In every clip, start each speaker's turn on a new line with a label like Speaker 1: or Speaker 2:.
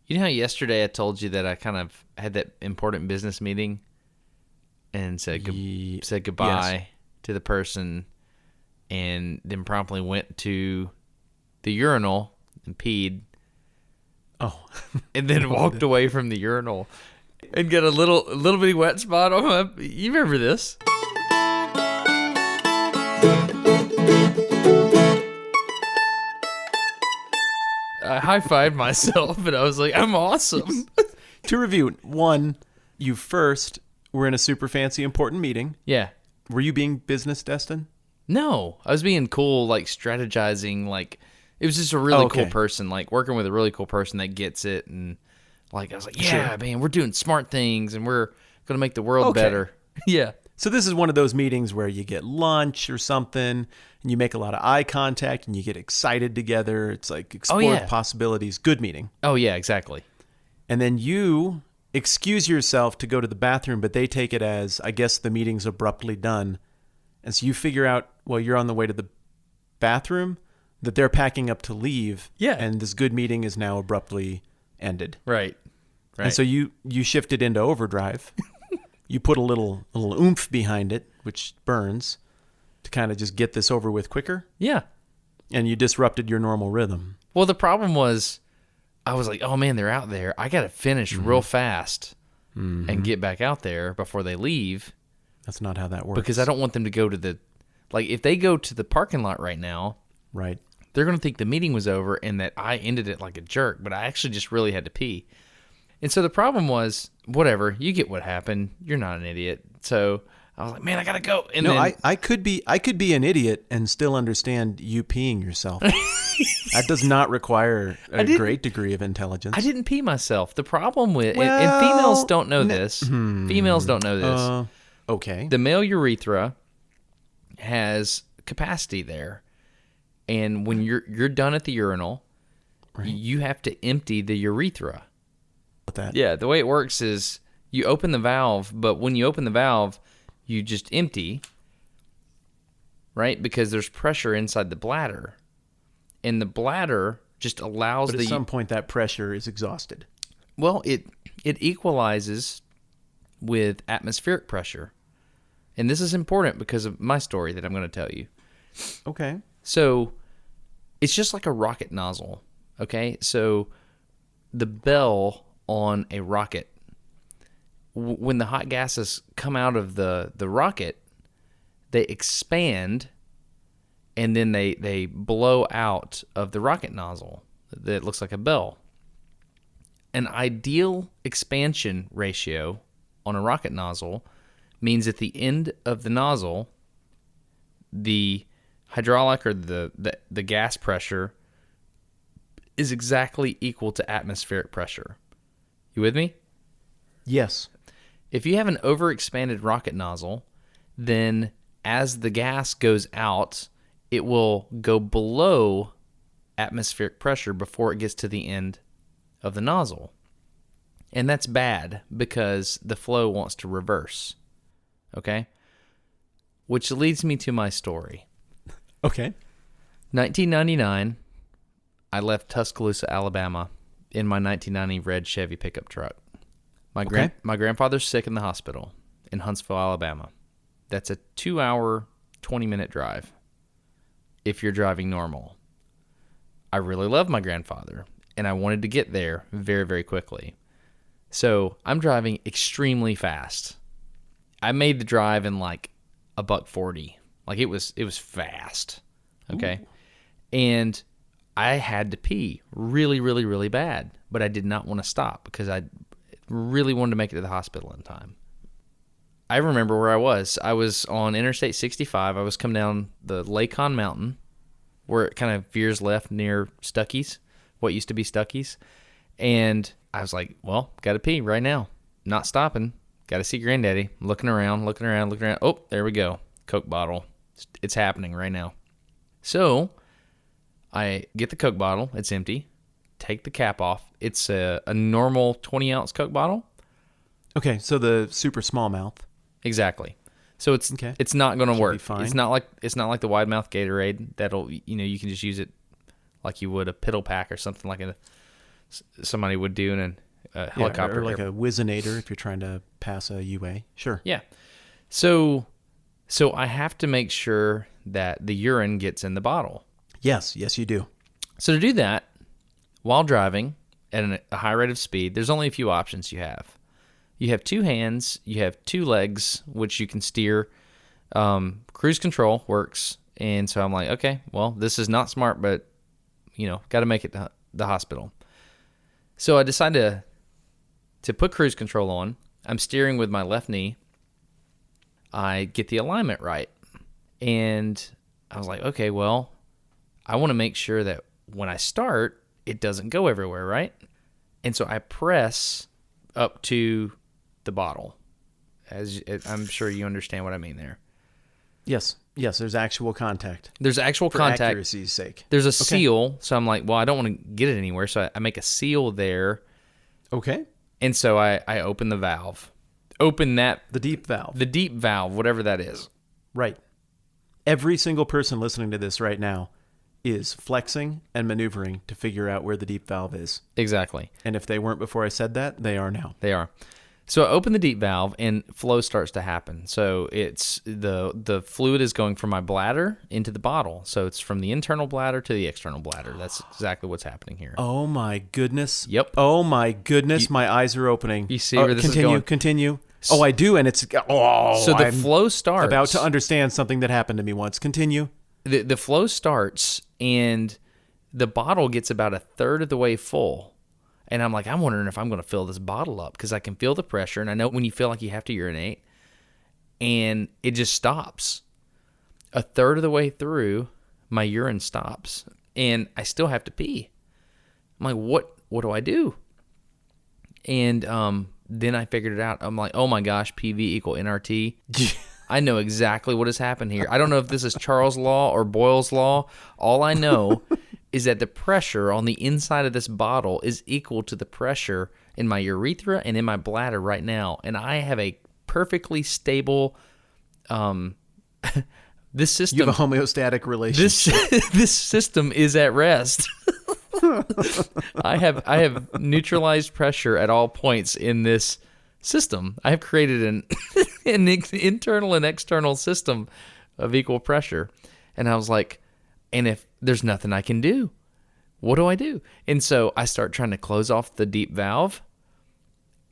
Speaker 1: You know how yesterday I told you that I kind of had that important business meeting and said goodbye to the person, and then promptly went to the urinal and peed.
Speaker 2: Oh.
Speaker 1: And then walked away from the urinal and got a little bitty wet spot on my... You remember this? I high-fived myself, and I was like, I'm awesome.
Speaker 2: To review, 1, you first were in a super fancy important meeting.
Speaker 1: Yeah.
Speaker 2: Were you being business, Destin?
Speaker 1: No. I was being cool, like, strategizing, like... It was just a really cool person, like, working with a really cool person that gets it, and, like, I was like, yeah, man, we're doing smart things, and we're going to make the world better. Yeah.
Speaker 2: So this is one of those meetings where you get lunch or something, and you make a lot of eye contact, and you get excited together. It's like explore possibilities. Good meeting.
Speaker 1: Oh, yeah, exactly.
Speaker 2: And then you excuse yourself to go to the bathroom, but they take it as, I guess the meeting's abruptly done. And so you figure out, while you're on the way to the bathroom, that they're packing up to leave.
Speaker 1: Yeah.
Speaker 2: And this good meeting is now abruptly ended.
Speaker 1: Right.
Speaker 2: And so you shifted into overdrive. You put a little oomph behind it, which burns, to kind of just get this over with quicker.
Speaker 1: Yeah.
Speaker 2: And you disrupted your normal rhythm.
Speaker 1: Well, the problem was, I was like, oh, man, they're out there. I got to finish real fast and get back out there before they leave.
Speaker 2: That's not how that works.
Speaker 1: Because I don't want them to go to the... Like, if they go to the parking lot right now...
Speaker 2: Right.
Speaker 1: They're going to think the meeting was over and that I ended it like a jerk, but I actually just really had to pee. And so the problem was, whatever, you get what happened. You're not an idiot. So I was like, man, I got to go. And then,
Speaker 2: I could be an idiot and still understand you peeing yourself. That does not require a great degree of intelligence.
Speaker 1: I didn't pee myself. The problem with, and females don't know this. Females don't know this.
Speaker 2: Okay.
Speaker 1: The male urethra has capacity there. And when you're done at the urinal, you have to empty the urethra. Yeah, the way it works is you open the valve, but when you open the valve, you just empty, right? Because there's pressure inside the bladder. And the bladder just allows
Speaker 2: But at some point, that pressure is exhausted.
Speaker 1: Well, it equalizes with atmospheric pressure. And this is important because of my story that I'm going to tell you.
Speaker 2: Okay.
Speaker 1: So it's just like a rocket nozzle, okay? So the bell on a rocket, when the hot gases come out of the rocket, they expand and then they blow out of the rocket nozzle that looks like a bell. An ideal expansion ratio on a rocket nozzle means at the end of the nozzle, the hydraulic or the gas pressure is exactly equal to atmospheric pressure. You with me?
Speaker 2: Yes.
Speaker 1: If you have an overexpanded rocket nozzle, then as the gas goes out, it will go below atmospheric pressure before it gets to the end of the nozzle. And that's bad because the flow wants to reverse. Okay? Which leads me to my story.
Speaker 2: Okay.
Speaker 1: 1999, I left Tuscaloosa, Alabama in my 1990 red Chevy pickup truck. My grandfather's sick in the hospital in Huntsville, Alabama. That's a 2-hour, 20-minute drive if you're driving normal. I really love my grandfather, and I wanted to get there very, very quickly. So I'm driving extremely fast. I made the drive in like $140. Like it was fast. Okay. Ooh. And I had to pee really, really, really bad, but I did not want to stop because I really wanted to make it to the hospital in time. I remember where I was. I was on Interstate 65. I was coming down the Lacon Mountain where it kind of veers left near Stuckey's, what used to be Stuckey's. And I was like, well, got to pee right now. Not stopping. Got to see Granddaddy. Looking around. Oh, there we go. Coke bottle. It's happening right now. So I get the Coke bottle. It's empty. Take the cap off. It's a normal 20-ounce Coke bottle.
Speaker 2: Okay, so the super small mouth.
Speaker 1: Exactly. So it's not going to work.
Speaker 2: Be fine.
Speaker 1: It's not like the wide mouth Gatorade that'll you can just use it like you would a piddle pack or something like somebody would do in a helicopter.
Speaker 2: Or like a Whizzinator if you're trying to pass a UA. Sure.
Speaker 1: Yeah. So I have to make sure that the urine gets in the bottle.
Speaker 2: Yes, you do.
Speaker 1: So to do that, while driving at a high rate of speed, there's only a few options you have. You have two hands, you have two legs, which you can steer. Cruise control works. And so I'm like, okay, well, this is not smart, but, got to make it to the hospital. So I decided to put cruise control on. I'm steering with my left knee. I get the alignment right. And I was like, okay, well, I want to make sure that when I start, it doesn't go everywhere, right? And so I press up to the bottle. I'm sure you understand what I mean there.
Speaker 2: Yes, there's actual contact.
Speaker 1: There's actual
Speaker 2: for
Speaker 1: contact.
Speaker 2: accuracy's sake.
Speaker 1: There's a seal, so I'm like, well, I don't want to get it anywhere, so I make a seal there.
Speaker 2: Okay.
Speaker 1: And so I open the valve. The
Speaker 2: deep valve.
Speaker 1: The deep valve, whatever that is.
Speaker 2: Right. Every single person listening to this right now is flexing and maneuvering to figure out where the deep valve is.
Speaker 1: Exactly.
Speaker 2: And if they weren't before I said that, they are now.
Speaker 1: They are. So I open the deep valve and flow starts to happen. So it's the fluid is going from my bladder into the bottle. So it's from the internal bladder to the external bladder. That's exactly what's happening here.
Speaker 2: Oh my goodness.
Speaker 1: Yep.
Speaker 2: Oh my goodness. My eyes are opening.
Speaker 1: You see where this is going?
Speaker 2: Continue. Oh, I do. And it's,
Speaker 1: I'm flow starts.
Speaker 2: About to understand something that happened to me once. Continue.
Speaker 1: The flow starts and the bottle gets about a third of the way full. And I'm like, I'm wondering if I'm going to fill this bottle up because I can feel the pressure. And I know when you feel like you have to urinate and it just stops. A third of the way through, my urine stops and I still have to pee. I'm like, what do I do? And then I figured it out. I'm like, oh my gosh, PeeV equal NRT. I know exactly what has happened here. I don't know if this is Charles' law or Boyle's law. All I know is that the pressure on the inside of this bottle is equal to the pressure in my urethra and in my bladder right now. And I have a perfectly stable, this system.
Speaker 2: You have a homeostatic relationship.
Speaker 1: This system is at rest. I have neutralized pressure at all points in this system. I have created an internal and external system of equal pressure. And I was like, and if there's nothing I can do, what do I do? And so I start trying to close off the deep valve,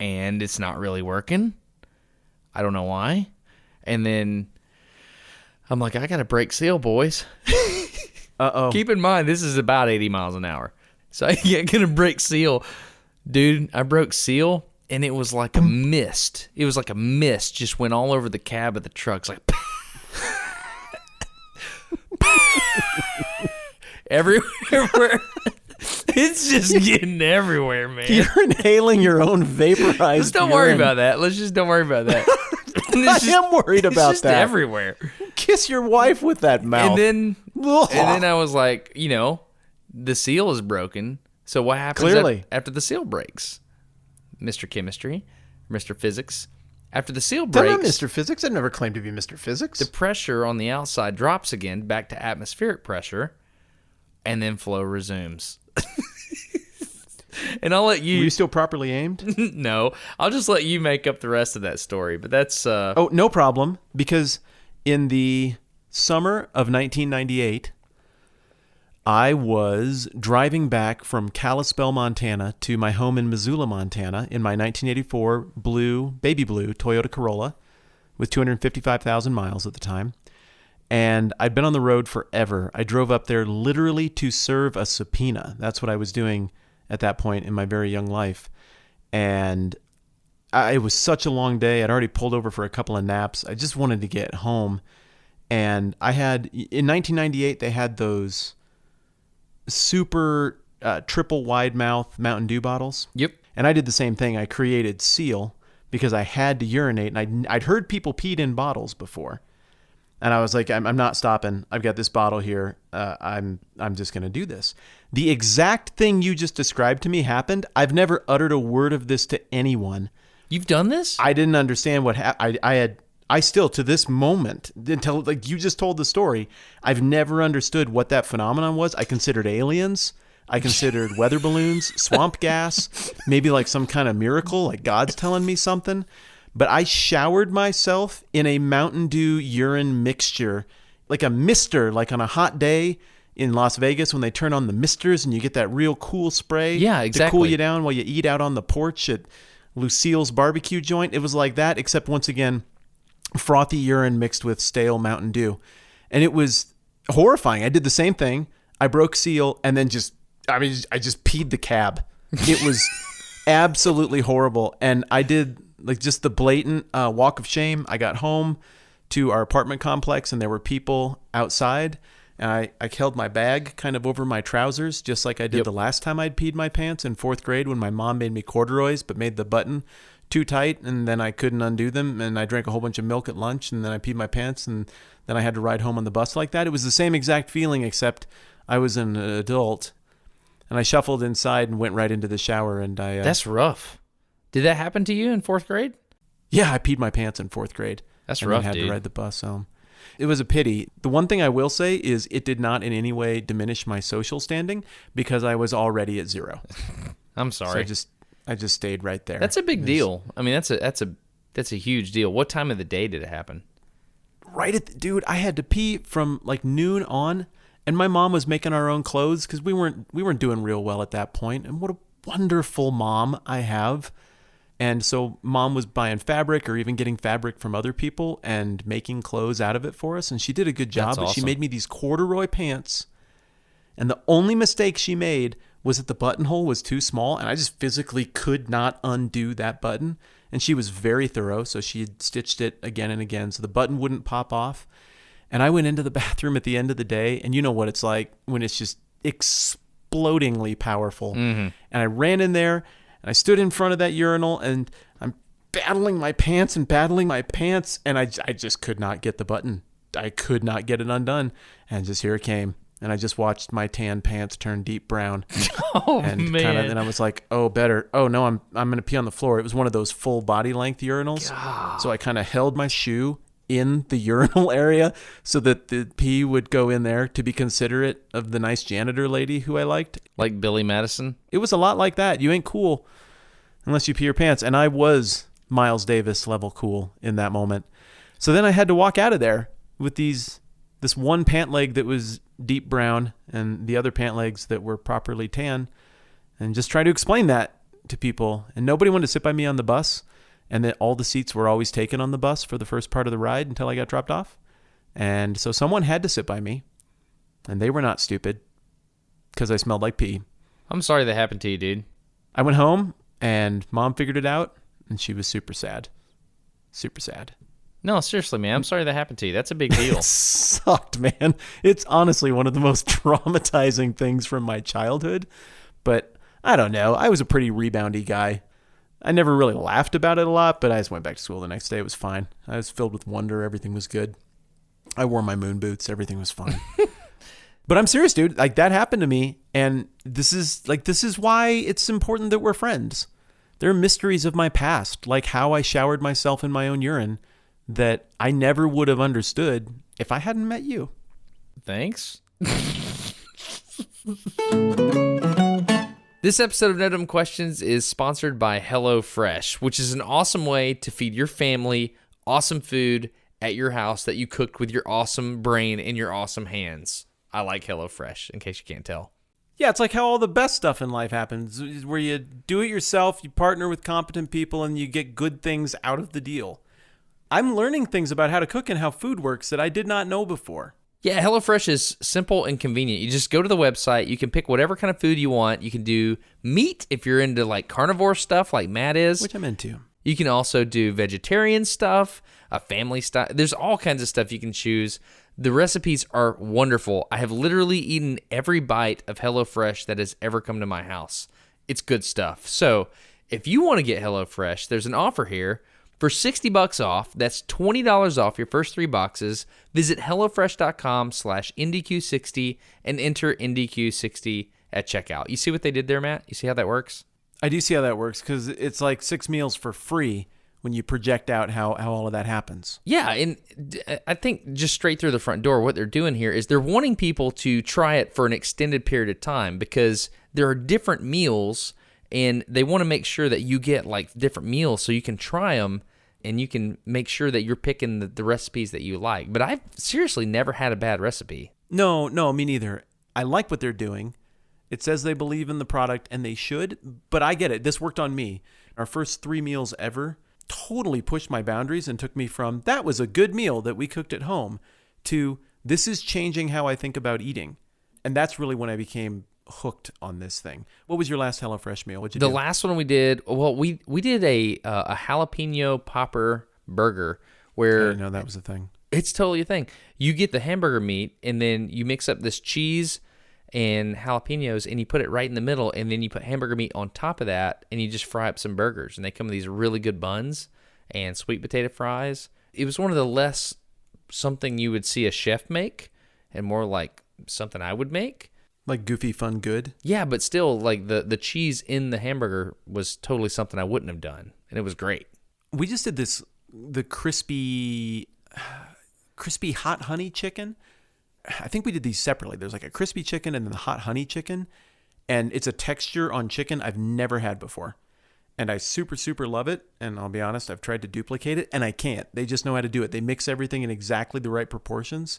Speaker 1: and it's not really working. I don't know why. And then I'm like, I got to break seal, boys.
Speaker 2: Uh-oh.
Speaker 1: Keep in mind, this is about 80 miles an hour. So I get going to break seal. Dude, I broke seal, and it was like a mist. It was like a mist just went all over the cab of the truck. It's like... everywhere. It's just getting everywhere, man.
Speaker 2: You're inhaling your own vaporized
Speaker 1: Let's don't
Speaker 2: urine.
Speaker 1: worry about that. Let's just don't worry about that.
Speaker 2: I am worried about
Speaker 1: it's just
Speaker 2: that.
Speaker 1: Everywhere.
Speaker 2: Kiss your wife with that mouth.
Speaker 1: And then I was like, the seal is broken. So what happens after the seal breaks? Mr. Chemistry, Mr. Physics. After the seal breaks...
Speaker 2: I'm not Mr. Physics. I never claimed to be Mr. Physics.
Speaker 1: The pressure on the outside drops again back to atmospheric pressure, and then flow resumes. And I'll let you...
Speaker 2: Were you still properly aimed?
Speaker 1: No. I'll just let you make up the rest of that story, but that's...
Speaker 2: Oh, no problem, because in the summer of 1998... I was driving back from Kalispell, Montana to my home in Missoula, Montana in my 1984 baby blue Toyota Corolla with 255,000 miles at the time. And I'd been on the road forever. I drove up there literally to serve a subpoena. That's what I was doing at that point in my very young life. And it was such a long day. I'd already pulled over for a couple of naps. I just wanted to get home. And in 1998, they had those super triple wide mouth Mountain Dew bottles.
Speaker 1: Yep.
Speaker 2: And I did the same thing. I created Seal because I had to urinate, and I'd heard people peed in bottles before. And I was like, I'm not stopping. I've got this bottle here. I'm just going to do this. The exact thing you just described to me happened. I've never uttered a word of this to anyone.
Speaker 1: You've done this?
Speaker 2: I didn't understand what I still, to this moment, until like you just told the story, I've never understood what that phenomenon was. I considered aliens. I considered weather balloons, swamp gas, maybe like some kind of miracle, like God's telling me something. But I showered myself in a Mountain Dew urine mixture, like a mister, like on a hot day in Las Vegas when they turn on the misters and you get that real cool spray to cool you down while you eat out on the porch at Lucille's barbecue joint. It was like that, except once again, frothy urine mixed with stale Mountain Dew. And it was horrifying. I did the same thing. I broke seal and then I just peed the cab. It was absolutely horrible. And I did like just the blatant walk of shame. I got home to our apartment complex and there were people outside. And I held my bag kind of over my trousers, just like I did the last time I'd peed my pants in 4th grade when my mom made me corduroys, but made the button too tight, and then I couldn't undo them, and I drank a whole bunch of milk at lunch, and then I peed my pants, and then I had to ride home on the bus like that. It was the same exact feeling, except I was an adult, and I shuffled inside and went right into the shower, and I...
Speaker 1: That's rough. Did that happen to you in 4th grade?
Speaker 2: Yeah, I peed my pants in 4th grade.
Speaker 1: That's rough, dude.
Speaker 2: And I had to ride the bus home. It was a pity. The one thing I will say is it did not in any way diminish my social standing because I was already at 0.
Speaker 1: I'm sorry.
Speaker 2: So I just stayed right there.
Speaker 1: That's a big deal. I mean, that's a huge deal. What time of the day did it happen?
Speaker 2: Right at dude, I had to pee from like noon on, and my mom was making our own clothes because we weren't doing real well at that point. And what a wonderful mom I have. And so mom was buying fabric or even getting fabric from other people and making clothes out of it for us. And she did a good job.
Speaker 1: That's
Speaker 2: But
Speaker 1: awesome.
Speaker 2: She made me these corduroy pants. And the only mistake she made was that the buttonhole was too small. And I just physically could not undo that button. And she was very thorough. So she had stitched it again and again so the button wouldn't pop off. And I went into the bathroom at the end of the day. And you know what it's like when it's just explodingly powerful.
Speaker 1: Mm-hmm.
Speaker 2: And I ran in there. And I stood in front of that urinal and I'm battling my pants, and I just could not get the button. I could not get it undone. And just here it came. And I just watched my tan pants turn deep brown.
Speaker 1: Man.
Speaker 2: And I was like, oh, better. Oh, no, I'm going to pee on the floor. It was one of those full body length urinals.
Speaker 1: God.
Speaker 2: So I kind of held my shoe in the urinal area so that the pee would go in there to be considerate of the nice janitor lady who I liked.
Speaker 1: Like Billy Madison?
Speaker 2: It was a lot like that. You ain't cool unless you pee your pants. And I was Miles Davis level cool in that moment. So then I had to walk out of there with this one pant leg that was deep brown and the other pant legs that were properly tan, and just try to explain that to people. And nobody wanted to sit by me on the bus. And then all the seats were always taken on the bus for the first part of the ride until I got dropped off. And so someone had to sit by me. And they were not stupid because I smelled like pee.
Speaker 1: I'm sorry that happened to you, dude.
Speaker 2: I went home and mom figured it out. And she was super sad. Super sad.
Speaker 1: No, seriously, man. I'm sorry that happened to you. That's a big deal.
Speaker 2: It sucked, man. It's honestly one of the most traumatizing things from my childhood. But I don't know. I was a pretty reboundy guy. I never really laughed about it a lot, but I just went back to school the next day. It was fine. I was filled with wonder. Everything was good. I wore my moon boots. Everything was fine. But I'm serious, dude. Like, that happened to me. And this is why it's important that we're friends. There are mysteries of my past, like how I showered myself in my own urine, that I never would have understood if I hadn't met you.
Speaker 1: Thanks. This episode of No Dumb Questions is sponsored by HelloFresh, which is an awesome way to feed your family awesome food at your house that you cooked with your awesome brain and your awesome hands. I like HelloFresh, in case you can't tell.
Speaker 2: Yeah, it's like how all the best stuff in life happens, where you do it yourself, you partner with competent people, and you get good things out of the deal. I'm learning things about how to cook and how food works that I did not know before.
Speaker 1: Yeah, HelloFresh is simple and convenient. You just go to the website. You can pick whatever kind of food you want. You can do meat if you're into like carnivore stuff like Matt is.
Speaker 2: Which I'm into.
Speaker 1: You can also do vegetarian stuff, family stuff. There's all kinds of stuff you can choose. The recipes are wonderful. I have literally eaten every bite of HelloFresh that has ever come to my house. It's good stuff. So if you want to get HelloFresh, there's an offer here. For $60 off, that's $20 off your first 3 boxes. Visit HelloFresh.com/NDQ60 and enter NDQ60 at checkout. You see what they did there, Matt? You see how that works?
Speaker 2: I do see how that works because it's like 6 meals for free when you project out how all of that happens.
Speaker 1: Yeah, and I think just straight through the front door, what they're doing here is they're wanting people to try it for an extended period of time because there are different meals, and they want to make sure that you get like different meals so you can try them and you can make sure that you're picking the recipes that you like. But I've seriously never had a bad recipe.
Speaker 2: No, me neither. I like what they're doing. It says they believe in the product, and they should, but I get it. This worked on me. Our first 3 meals ever totally pushed my boundaries and took me from, that was a good meal that we cooked at home, to this is changing how I think about eating. And that's really when I became hooked on this thing. What was your last HelloFresh meal? What'd you do?
Speaker 1: The last one we did, well, we did a jalapeno popper burger where...
Speaker 2: I didn't know that was a thing.
Speaker 1: It's totally a thing. You get the hamburger meat, and then you mix up this cheese and jalapenos, and you put it right in the middle, and then you put hamburger meat on top of that, and you just fry up some burgers. And they come with these really good buns and sweet potato fries. It was one of the less something you would see a chef make, and more like something I would make.
Speaker 2: Like goofy, fun, good?
Speaker 1: Yeah, but still, like the cheese in the hamburger was totally something I wouldn't have done, and it was great.
Speaker 2: We just did the crispy hot honey chicken. I think we did these separately. There's like a crispy chicken and then the hot honey chicken. And it's a texture on chicken I've never had before. And I super, super love it. And I'll be honest, I've tried to duplicate it and I can't. They just know how to do it. They mix everything in exactly the right proportions.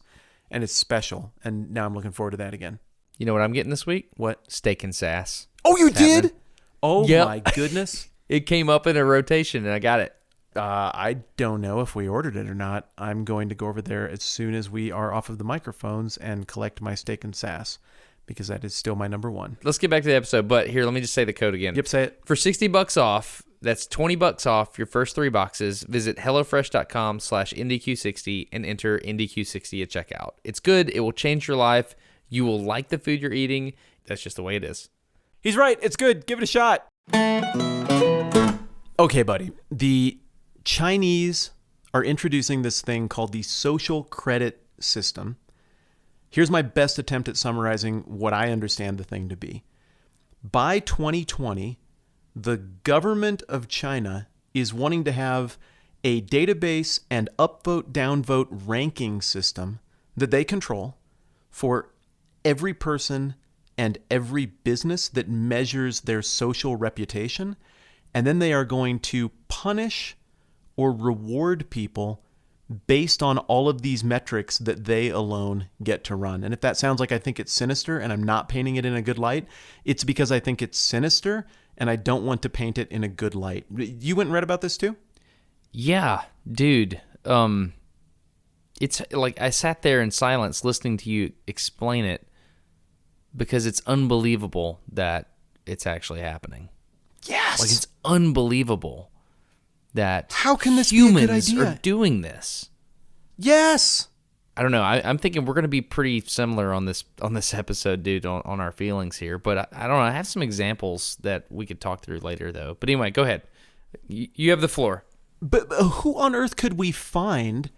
Speaker 2: And it's special. And now I'm looking forward to that again.
Speaker 1: You know what I'm getting this week?
Speaker 2: What?
Speaker 1: Steak and sass.
Speaker 2: Oh, you did?
Speaker 1: Happening.
Speaker 2: Oh,
Speaker 1: Yep.
Speaker 2: My goodness.
Speaker 1: It came up in a rotation and I got it.
Speaker 2: I don't know if we ordered it or not. I'm going to go over there as soon as we are off of the microphones and collect my steak and sass, because that is still my number one.
Speaker 1: Let's get back to the episode, but here, let me just say the code again.
Speaker 2: Yep, say it.
Speaker 1: For $60 off, that's $20 off your first 3 boxes. Visit HelloFresh.com/NDQ60 and enter NDQ60 at checkout. It's good. It will change your life. You will like the food you're eating. That's just the way it is.
Speaker 2: He's right. It's good. Give it a shot. Okay, buddy. The Chinese are introducing this thing called the social credit system. Here's my best attempt at summarizing what I understand the thing to be. By 2020, the government of China is wanting to have a database and upvote, downvote ranking system that they control for every person and every business that measures their social reputation. And then they are going to punish or reward people based on all of these metrics that they alone get to run. And if that sounds like I think it's sinister and I'm not painting it in a good light, it's because I think it's sinister and I don't want to paint it in a good light. You went and read about this too?
Speaker 1: Yeah, dude. It's like I sat there in silence listening to you explain it because it's unbelievable that it's actually happening.
Speaker 2: Yes.
Speaker 1: Like, it's unbelievable that
Speaker 2: how can this
Speaker 1: humans
Speaker 2: be a good idea?
Speaker 1: Are doing this.
Speaker 2: Yes.
Speaker 1: I don't know. I'm thinking we're going to be pretty similar on this episode, dude, on our feelings here. But I don't know. I have some examples that we could talk through later, though. But anyway, go ahead. You have the floor.
Speaker 2: But who on earth could we find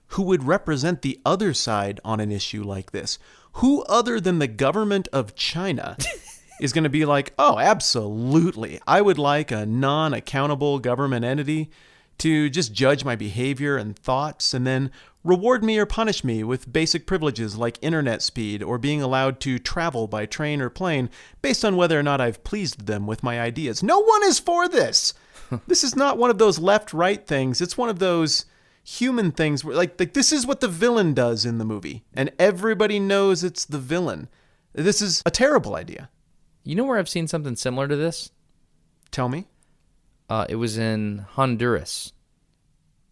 Speaker 2: who would represent the other side on an issue like this? Who other than the government of China is going to be like, oh, absolutely, I would like a non-accountable government entity to just judge my behavior and thoughts and then reward me or punish me with basic privileges like internet speed or being allowed to travel by train or plane based on whether or not I've pleased them with my ideas. No one is for this. This is not one of those left-right things. It's one of those human things where like this is what the villain does in the movie and everybody knows it's the villain. This is a terrible idea.
Speaker 1: You know where I've seen something similar to this?
Speaker 2: Tell me.
Speaker 1: It was in Honduras.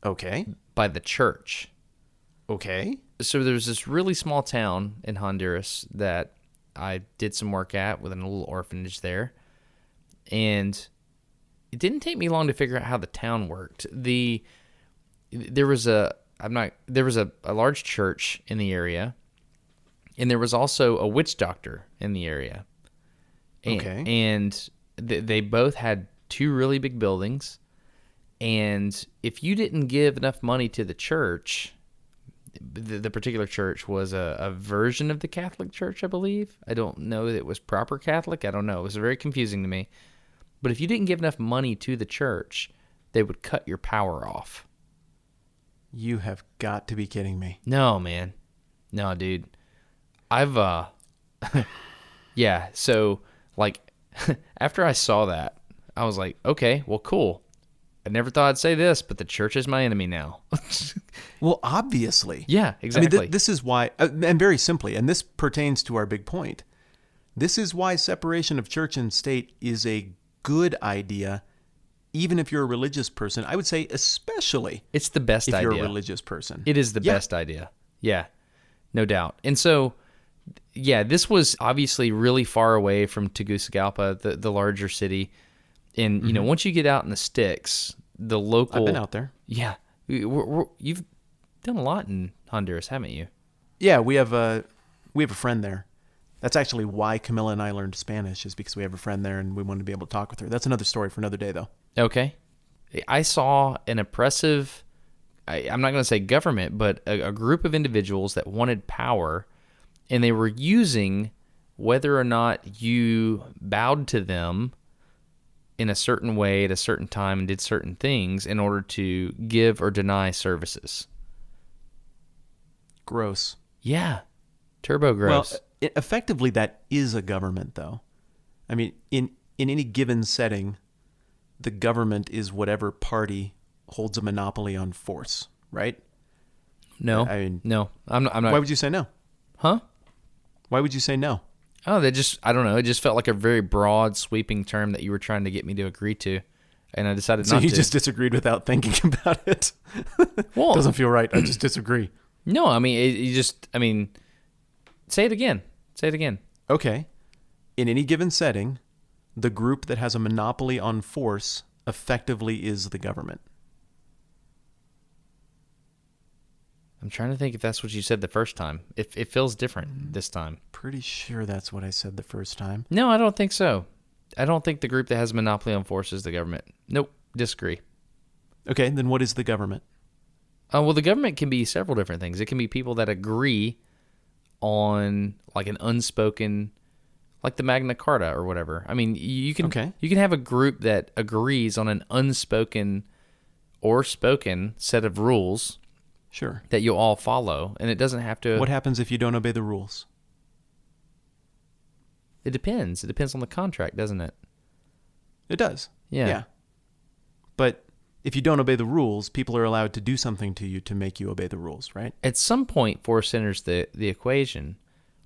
Speaker 2: Okay.
Speaker 1: By the church.
Speaker 2: Okay.
Speaker 1: So there's this really small town in Honduras that I did some work at with a little orphanage there. And it didn't take me long to figure out how the town worked. There was a large church in the area, and there was also a witch doctor in the area.
Speaker 2: Okay.
Speaker 1: And they both had 2 really big buildings. And if you didn't give enough money to the church, the particular church was a version of the Catholic Church, I believe. I don't know that it was proper Catholic. I don't know. It was very confusing to me. But if you didn't give enough money to the church, they would cut your power off.
Speaker 2: You have got to be kidding me.
Speaker 1: No, man. No, dude. I've, yeah, so, like, after I saw that, I was like, okay, well, cool. I never thought I'd say this, but the church is my enemy now.
Speaker 2: Well, obviously.
Speaker 1: Yeah, exactly.
Speaker 2: I mean, this is why, and very simply, and this pertains to our big point, this is why separation of church and state is a good idea, even if you're a religious person. I would say especially
Speaker 1: it's the best idea.
Speaker 2: If you're a religious person.
Speaker 1: It is the best idea. Yeah, no doubt. And so, yeah, this was obviously really far away from Tegucigalpa, the larger city. And, you know, once you get out in the sticks, the local...
Speaker 2: I've been out there.
Speaker 1: Yeah. You've done a lot in Honduras, haven't you?
Speaker 2: Yeah, we have a friend there. That's actually why Camilla and I learned Spanish, is because we have a friend there and we wanted to be able to talk with her. That's another story for another day, though.
Speaker 1: Okay. I saw an oppressive, I'm not going to say government, but a group of individuals that wanted power, and they were using whether or not you bowed to them in a certain way at a certain time and did certain things in order to give or deny services.
Speaker 2: Gross.
Speaker 1: Yeah. Turbo gross.
Speaker 2: Well, effectively, that is a government, though. I mean, in any given setting, the government is whatever party holds a monopoly on force, right?
Speaker 1: No.
Speaker 2: I mean,
Speaker 1: no. I'm not.
Speaker 2: Why would you say no?
Speaker 1: Huh?
Speaker 2: Why would you say no?
Speaker 1: Oh, I don't know. It just felt like a very broad, sweeping term that you were trying to get me to agree to. And I decided not to.
Speaker 2: So you just disagreed without thinking about it?
Speaker 1: Well,
Speaker 2: doesn't feel right. I just disagree.
Speaker 1: No, I mean, say it again. Say it again.
Speaker 2: Okay. In any given setting, the group that has a monopoly on force effectively is the government.
Speaker 1: I'm trying to think if that's what you said the first time. It feels different this time.
Speaker 2: Pretty sure that's what I said the first time.
Speaker 1: No, I don't think so. I don't think the group that has a monopoly on force is the government. Nope, disagree.
Speaker 2: Okay, then what is the government?
Speaker 1: Well, the government can be several different things. It can be people that agree on like an unspoken, like the Magna Carta or whatever. I mean, you can have a group that agrees on an unspoken or spoken set of rules.
Speaker 2: Sure.
Speaker 1: That you'll all follow, and it doesn't have to...
Speaker 2: What happens if you don't obey the rules?
Speaker 1: It depends. It depends on the contract, doesn't it?
Speaker 2: It does.
Speaker 1: Yeah.
Speaker 2: But if you don't obey the rules, people are allowed to do something to you to make you obey the rules, right?
Speaker 1: At some point, force enters the equation,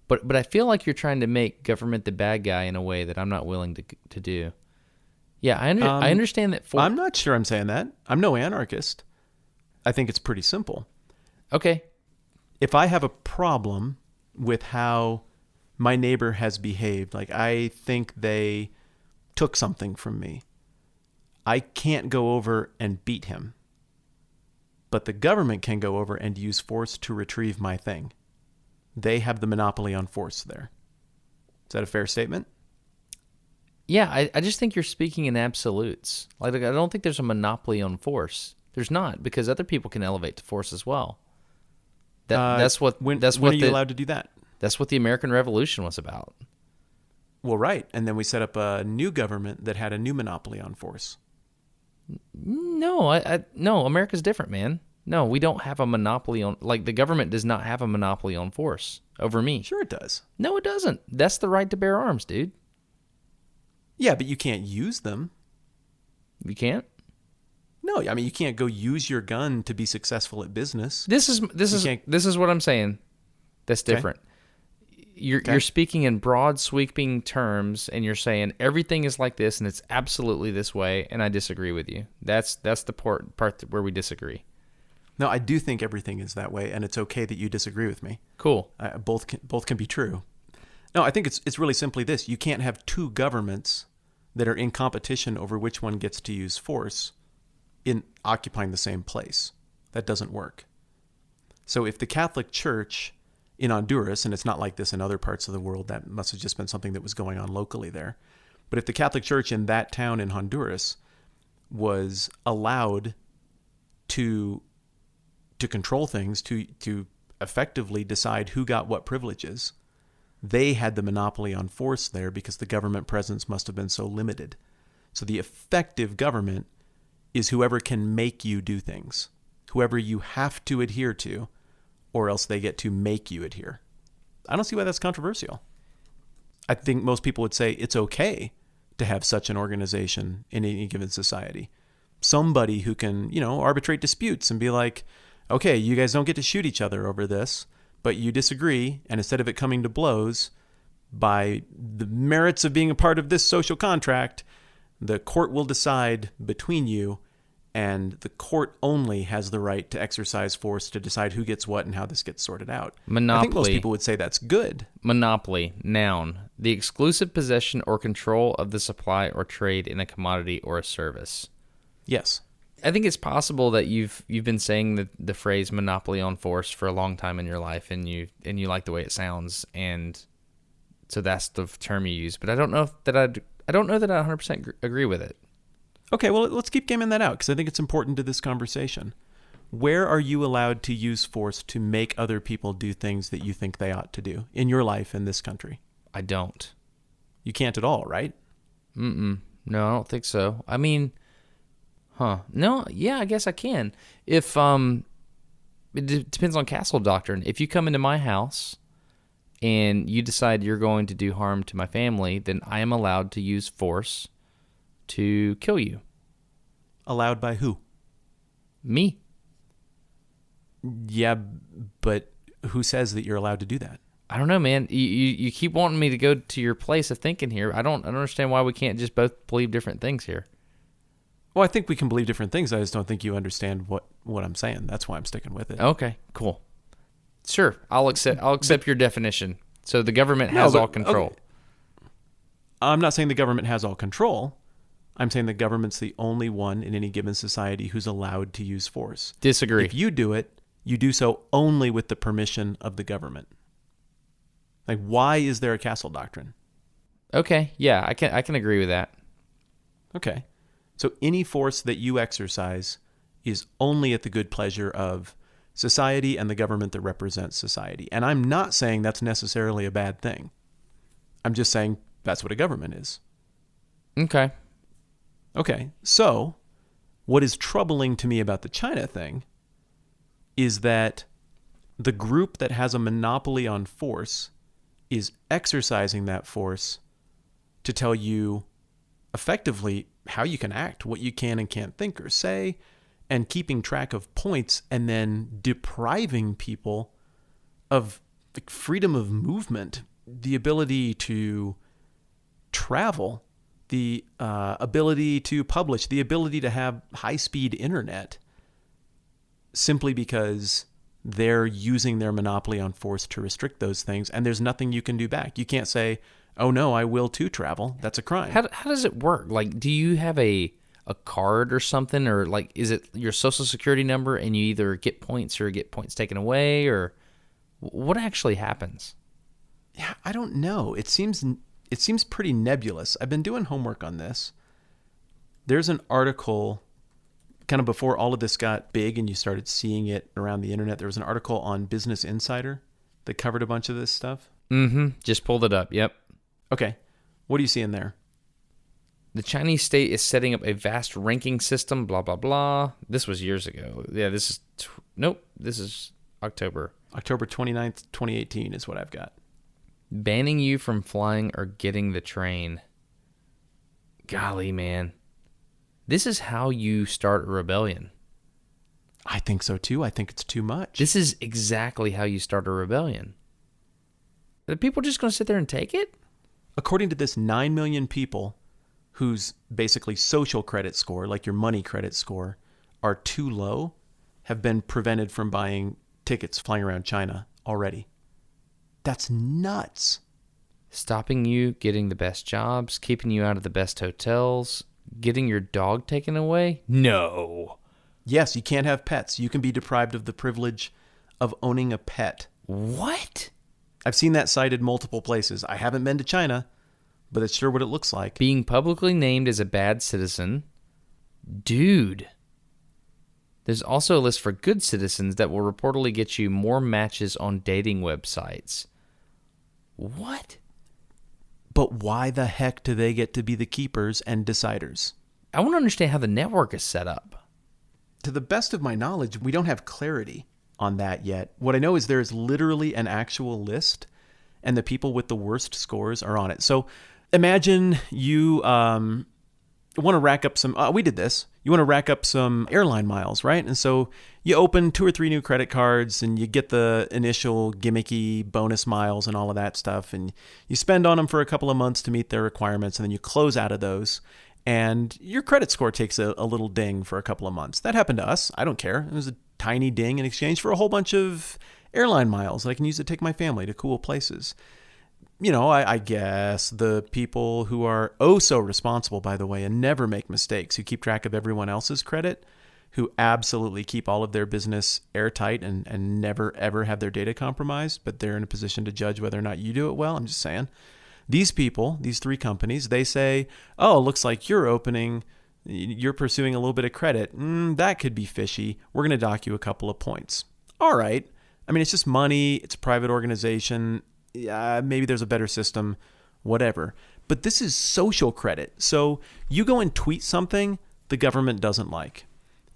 Speaker 1: but I feel like you're trying to make government the bad guy in a way that I'm not willing to do. Yeah, I understand that...
Speaker 2: I'm not sure I'm saying that. I'm no anarchist. I think it's pretty simple.
Speaker 1: Okay.
Speaker 2: If I have a problem with how my neighbor has behaved, like I think they took something from me, I can't go over and beat him. But the government can go over and use force to retrieve my thing. They have the monopoly on force there. Is that a fair statement?
Speaker 1: Yeah, I just think you're speaking in absolutes. Like, I don't think there's a monopoly on force. There's not, because other people can elevate to force as well.
Speaker 2: When are you allowed to do that?
Speaker 1: That's what the American Revolution was about.
Speaker 2: Well, right. And then we set up a new government that had a new monopoly on force.
Speaker 1: No, no, America's different, man. No, we don't have a monopoly on... Like, the government does not have a monopoly on force over me.
Speaker 2: Sure it does.
Speaker 1: No, it doesn't. That's the right to bear arms, dude.
Speaker 2: Yeah, but you can't use them.
Speaker 1: You can't?
Speaker 2: No, I mean, you can't go use your gun to be successful at business.
Speaker 1: This is what I'm saying. That's different. Okay. You're speaking in broad, sweeping terms, and you're saying everything is like this, and it's absolutely this way, and I disagree with you. That's the part where we disagree.
Speaker 2: No, I do think everything is that way, and it's okay that you disagree with me.
Speaker 1: Cool.
Speaker 2: Both can be true. No, I think it's really simply this: you can't have two governments that are in competition over which one gets to use force in occupying the same place. That doesn't work. So if the Catholic Church in Honduras, and it's not like this in other parts of the world, that must have just been something that was going on locally there. But if the Catholic Church in that town in Honduras was allowed to control things, to effectively decide who got what privileges, they had the monopoly on force there because the government presence must have been so limited. So the effective government is whoever can make you do things, whoever you have to adhere to, or else they get to make you adhere. I don't see why that's controversial. I think most people would say it's okay to have such an organization in any given society. Somebody who can, arbitrate disputes and be like, okay, you guys don't get to shoot each other over this, but you disagree, and instead of it coming to blows, by the merits of being a part of this social contract, the court will decide between you, and the court only has the right to exercise force to decide who gets what and how this gets sorted out.
Speaker 1: Monopoly.
Speaker 2: I think most people would say that's good.
Speaker 1: Monopoly, noun, the exclusive possession or control of the supply or trade in a commodity or a service.
Speaker 2: Yes.
Speaker 1: I think it's possible that you've been saying the phrase monopoly on force for a long time in your life, and you like the way it sounds, and so that's the term you use. But I don't know that I 100% agree with it.
Speaker 2: Okay, well, let's keep gaming that out because I think it's important to this conversation. Where are you allowed to use force to make other people do things that you think they ought to do in your life in this country?
Speaker 1: I don't.
Speaker 2: You can't at all, right?
Speaker 1: No, I don't think so. I mean, no, yeah, I guess I can. If it depends on castle doctrine. If you come into my house and you decide you're going to do harm to my family, then I am allowed to use force to kill you.
Speaker 2: Allowed by who?
Speaker 1: Me.
Speaker 2: Yeah, but who says that you're allowed to do that?
Speaker 1: I don't know, man. You keep wanting me to go to your place of thinking here. I don't understand why we can't just both believe different things here.
Speaker 2: Well, I think we can believe different things. I just don't think you understand what I'm saying. That's why I'm sticking with it.
Speaker 1: Okay, cool. Sure, I'll accept your definition. So the government has all control.
Speaker 2: Okay. I'm not saying the government has all control. I'm saying the government's the only one in any given society who's allowed to use force.
Speaker 1: Disagree.
Speaker 2: If you do it, you do so only with the permission of the government. Like, why is there a castle doctrine?
Speaker 1: Okay, yeah, I can agree with that.
Speaker 2: Okay. So any force that you exercise is only at the good pleasure of society and the government that represents society. And I'm not saying that's necessarily a bad thing. I'm just saying that's what a government is.
Speaker 1: Okay.
Speaker 2: Okay, so what is troubling to me about the China thing is that the group that has a monopoly on force is exercising that force to tell you effectively how you can act, what you can and can't think or say, and keeping track of points, and then depriving people of the freedom of movement, the ability to travel, the ability to publish, the ability to have high-speed internet, simply because they're using their monopoly on force to restrict those things, and there's nothing you can do back. You can't say, oh no, I will too travel. That's a crime.
Speaker 1: How does it work? Like, do you have a card or something, or like, is it your social security number and you either get points or get points taken away, or what actually happens?
Speaker 2: Yeah, I don't know. It seems pretty nebulous. I've been doing homework on this. There's an article kind of before all of this got big and you started seeing it around the internet. There was an article on Business Insider that covered a bunch of this stuff.
Speaker 1: Just pulled it up. Yep.
Speaker 2: Okay. What do you see in there?
Speaker 1: The Chinese state is setting up a vast ranking system, blah, blah, blah. This was years ago. Yeah, this is October.
Speaker 2: October 29th, 2018 is what I've got.
Speaker 1: Banning you from flying or getting the train. Golly, man. This is how you start a rebellion.
Speaker 2: I think so too. I think it's too much.
Speaker 1: This is exactly how you start a rebellion. Are people just going to sit there and take it?
Speaker 2: According to this 9 million people whose basically social credit score, like your money credit score, are too low, have been prevented from buying tickets flying around China already. That's nuts.
Speaker 1: Stopping you getting the best jobs, keeping you out of the best hotels, getting your dog taken away? No.
Speaker 2: Yes, you can't have pets. You can be deprived of the privilege of owning a pet.
Speaker 1: What?
Speaker 2: I've seen that cited multiple places. I haven't been to China, but it's sure what it looks like.
Speaker 1: Being publicly named as a bad citizen? Dude. There's also a list for good citizens that will reportedly get you more matches on dating websites. What?
Speaker 2: But why the heck do they get to be the keepers and deciders?
Speaker 1: I want to understand how the network is set up.
Speaker 2: To the best of my knowledge, we don't have clarity on that yet. What I know is there is literally an actual list, and the people with the worst scores are on it. So imagine you want to rack up some, we did this. You want to rack up some airline miles, right? And so you open 2 or 3 new credit cards and you get the initial gimmicky bonus miles and all of that stuff. And you spend on them for a couple of months to meet their requirements. And then you close out of those and your credit score takes a little ding for a couple of months. That happened to us. I don't care. It was a tiny ding in exchange for a whole bunch of airline miles that I can use to take my family to cool places. You know, I guess the people who are oh so responsible, by the way, and never make mistakes, who keep track of everyone else's credit, who absolutely keep all of their business airtight and never, ever have their data compromised, but they're in a position to judge whether or not you do it well. I'm just saying. These people, these 3 companies, they say, oh, it looks like you're pursuing a little bit of credit. That could be fishy. We're going to dock you a couple of points. All right. I mean, it's just money. It's a private organization. Maybe there's a better system, whatever. But this is social credit. So you go and tweet something the government doesn't like.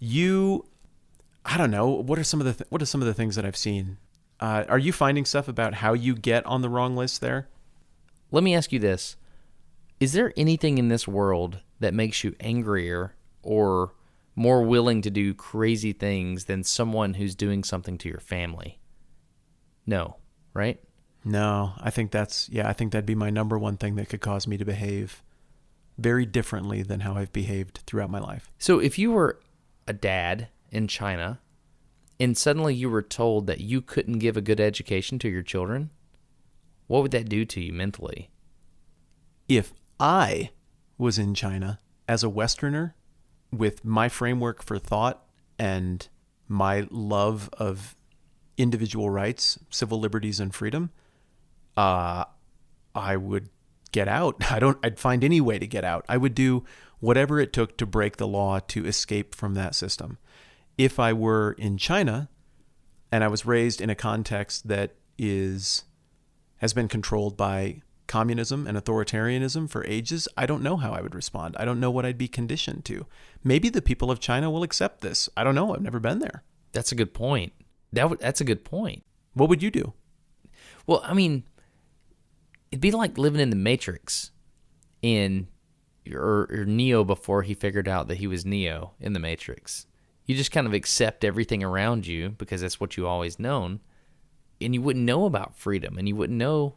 Speaker 2: I don't know. What are some of the things that I've seen? Are you finding stuff about how you get on the wrong list there?
Speaker 1: Let me ask you this. Is there anything in this world that makes you angrier or more willing to do crazy things than someone who's doing something to your family? No, right?
Speaker 2: No, I think that'd be my number one thing that could cause me to behave very differently than how I've behaved throughout my life.
Speaker 1: So if you were a dad in China and suddenly you were told that you couldn't give a good education to your children, what would that do to you mentally?
Speaker 2: If I was in China as a Westerner with my framework for thought and my love of individual rights, civil liberties, and freedom, I would get out. I'd find any way to get out. I would do whatever it took to break the law to escape from that system. If I were in China and I was raised in a context that has been controlled by communism and authoritarianism for ages, I don't know how I would respond. I don't know what I'd be conditioned to. Maybe the people of China will accept this. I don't know. I've never been there.
Speaker 1: That's a good point. That's a good point.
Speaker 2: What would you do?
Speaker 1: Well, I mean, it'd be like living in the Matrix or Neo before he figured out that he was Neo in the Matrix. You just kind of accept everything around you because that's what you always known, and you wouldn't know about freedom, and you wouldn't know.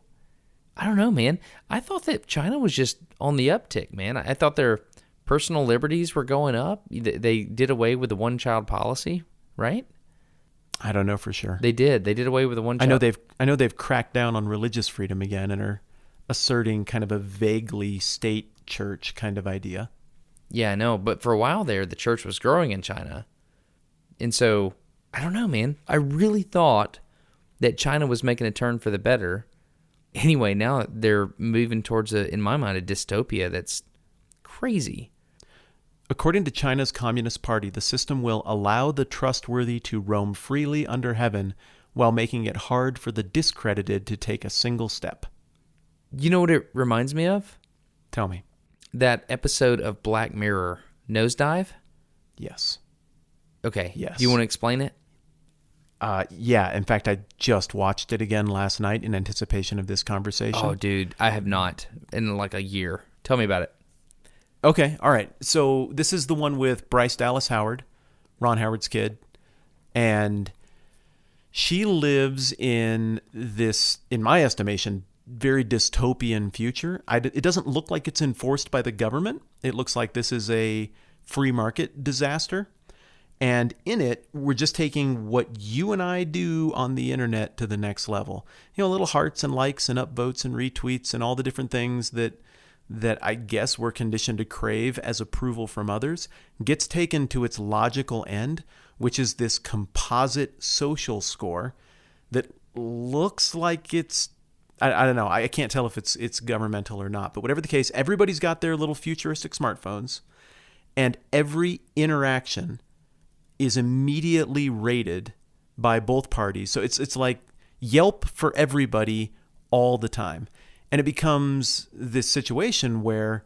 Speaker 1: I don't know, man. I thought that China was just on the uptick, man. I thought their personal liberties were going up. They did away with the one-child policy, right?
Speaker 2: I don't know for sure.
Speaker 1: They did. They did away with the one-child.
Speaker 2: I know they've cracked down on religious freedom again and are asserting kind of a vaguely state church kind of idea.
Speaker 1: Yeah, I know. But for a while there, the church was growing in China. And so, I don't know, man. I really thought that China was making a turn for the better. Anyway, now they're moving towards, in my mind, a dystopia that's crazy.
Speaker 2: According to China's Communist Party, the system will allow the trustworthy to roam freely under heaven while making it hard for the discredited to take a single step.
Speaker 1: You know what it reminds me of?
Speaker 2: Tell me.
Speaker 1: That episode of Black Mirror, Nosedive?
Speaker 2: Yes.
Speaker 1: Okay.
Speaker 2: Yes.
Speaker 1: Do you want to explain it?
Speaker 2: Yeah. In fact, I just watched it again last night in anticipation of this conversation.
Speaker 1: Oh, dude, I have not in like a year. Tell me about it.
Speaker 2: Okay. All right. So this is the one with Bryce Dallas Howard, Ron Howard's kid. And she lives in this, in my estimation, very dystopian future. It doesn't look like it's enforced by the government. It looks like this is a free market disaster. And in it, we're just taking what you and I do on the internet to the next level. You know, little hearts and likes and upvotes and retweets and all the different things that I guess we're conditioned to crave as approval from others, gets taken to its logical end, which is this composite social score that looks like it's, I don't know, I can't tell if it's governmental or not, but whatever the case, everybody's got their little futuristic smartphones, and every interaction is immediately rated by both parties. So it's like Yelp for everybody all the time. And it becomes this situation where,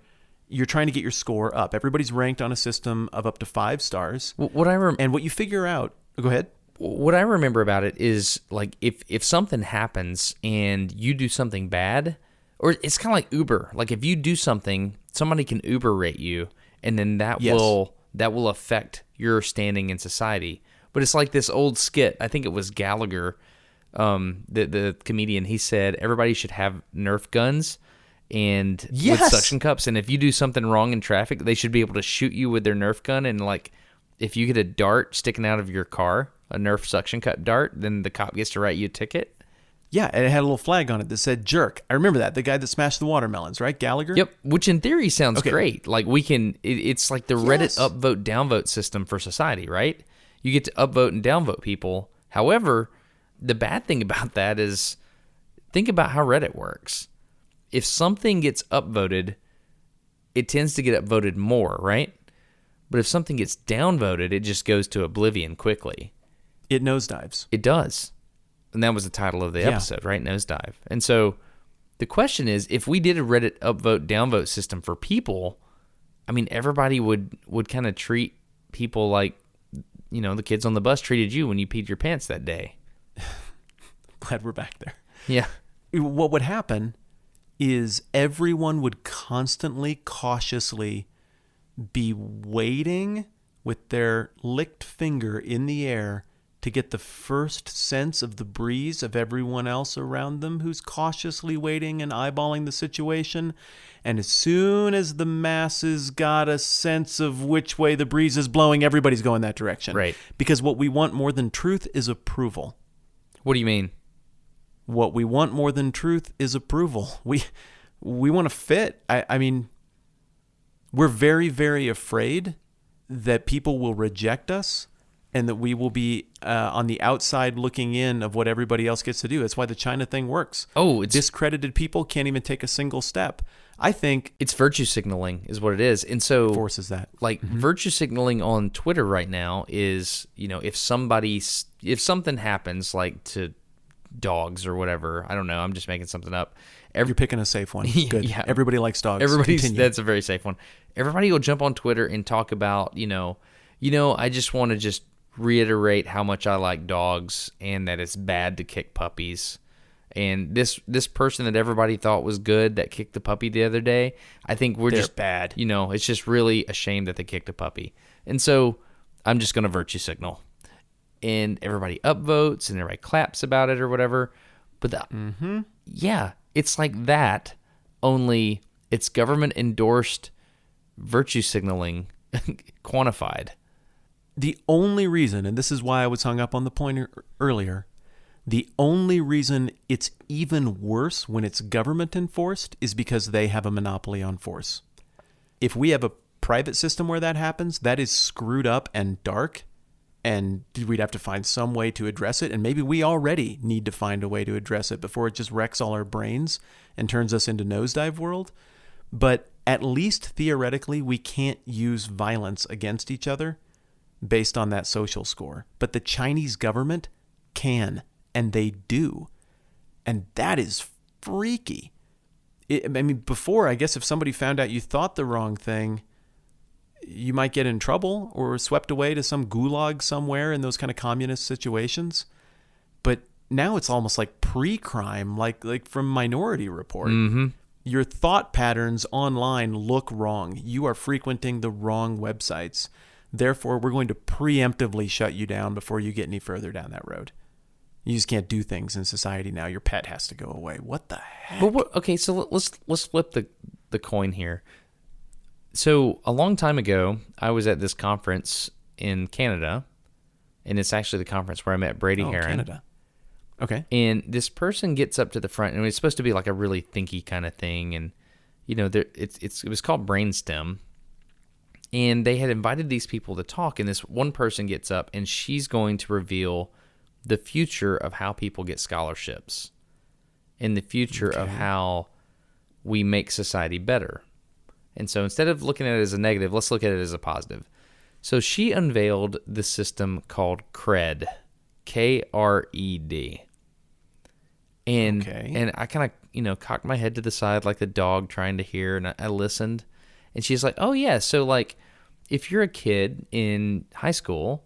Speaker 2: you're trying to get your score up. Everybody's ranked on a system of up to 5 stars.
Speaker 1: And
Speaker 2: what you figure out, go ahead.
Speaker 1: What I remember about it is like if something happens and you do something bad, or it's kind of like Uber. Like if you do something, somebody can Uber rate you, and then that will affect your standing in society. But it's like this old skit. I think it was Gallagher, the comedian. He said everybody should have Nerf guns and with suction cups, and if you do something wrong in traffic, they should be able to shoot you with their Nerf gun. And like if you get a dart sticking out of your car, a Nerf suction cup dart, then the cop gets to write you a ticket.
Speaker 2: Yeah, and it had a little flag on it that said jerk. I remember that. The guy that smashed the watermelons, right? Gallagher?
Speaker 1: Yep, which in theory sounds great. Like we can, it's like the Reddit upvote, downvote system for society, right? You get to upvote and downvote people. However, the bad thing about that is, think about how Reddit works. If something gets upvoted, it tends to get upvoted more, right? But if something gets downvoted, it just goes to oblivion quickly.
Speaker 2: It nosedives.
Speaker 1: It does. And that was the title of the episode, right? Nosedive. And so the question is, if we did a Reddit upvote, downvote system for people, I mean, everybody would kind of treat people like, the kids on the bus treated you when you peed your pants that day.
Speaker 2: Glad we're back there.
Speaker 1: Yeah.
Speaker 2: What would happen is everyone would constantly, cautiously be waiting with their licked finger in the air to get the first sense of the breeze of everyone else around them who's cautiously waiting and eyeballing the situation. And as soon as the masses got a sense of which way the breeze is blowing, everybody's going that direction.
Speaker 1: Right.
Speaker 2: Because what we want more than truth is approval.
Speaker 1: What do you mean?
Speaker 2: What we want more than truth is approval. We want to fit. I mean, we're very, very afraid that people will reject us and that we will be on the outside looking in of what everybody else gets to do. That's why the China thing works.
Speaker 1: Oh, it's
Speaker 2: discredited people can't even take a single step. I think
Speaker 1: it's virtue signaling is what it is. And so
Speaker 2: forces that.
Speaker 1: Like virtue signaling on Twitter right now is, if something happens like to dogs or whatever, I don't know, I'm just making something up.
Speaker 2: You're picking a safe one. Good.
Speaker 1: Yeah.
Speaker 2: Everybody likes dogs.
Speaker 1: That's a very safe one. Everybody will jump on Twitter and talk about, I just want to reiterate how much I like dogs and that it's bad to kick puppies. And this person that everybody thought was good that kicked the puppy the other day, I think they're just bad. It's just really a shame that they kicked a puppy. And so I'm just going to virtue signal. And everybody upvotes and everybody claps about it or whatever. But it's like that, only it's government endorsed virtue signaling quantified.
Speaker 2: The only reason, and this is why I was hung up on the point earlier, the only reason it's even worse when it's government enforced is because they have a monopoly on force. If we have a private system where that happens, that is screwed up and dark, and we'd have to find some way to address it, and maybe we already need to find a way to address it before it just wrecks all our brains and turns us into Nosedive world. But at least theoretically, we can't use violence against each other based on that social score. But the Chinese government can, and they do. And that is freaky. Before, I guess if somebody found out you thought the wrong thing, you might get in trouble or swept away to some gulag somewhere in those kind of communist situations. But now it's almost like pre-crime, like from Minority Report.
Speaker 1: Mm-hmm.
Speaker 2: Your thought patterns online look wrong. You are frequenting the wrong websites. Therefore, we're going to preemptively shut you down before you get any further down that road. You just can't do things in society now. Your pet has to go away. What the heck?
Speaker 1: Okay, so let's flip the coin here. So a long time ago, I was at this conference in Canada, and it's actually the conference where I met Brady Heron.
Speaker 2: Canada. Okay.
Speaker 1: And this person gets up to the front, and it's supposed to be like a really thinky kind of thing, and it was called BrainStem. And they had invited these people to talk, and this one person gets up, and she's going to reveal the future of how people get scholarships and the future of how we make society better. And so instead of looking at it as a negative, let's look at it as a positive. So she unveiled the system called CRED, K-R-E-D. And I kind of, cocked my head to the side like the dog trying to hear, and I listened. And she's like, oh, yeah. So, like, if you're a kid in high school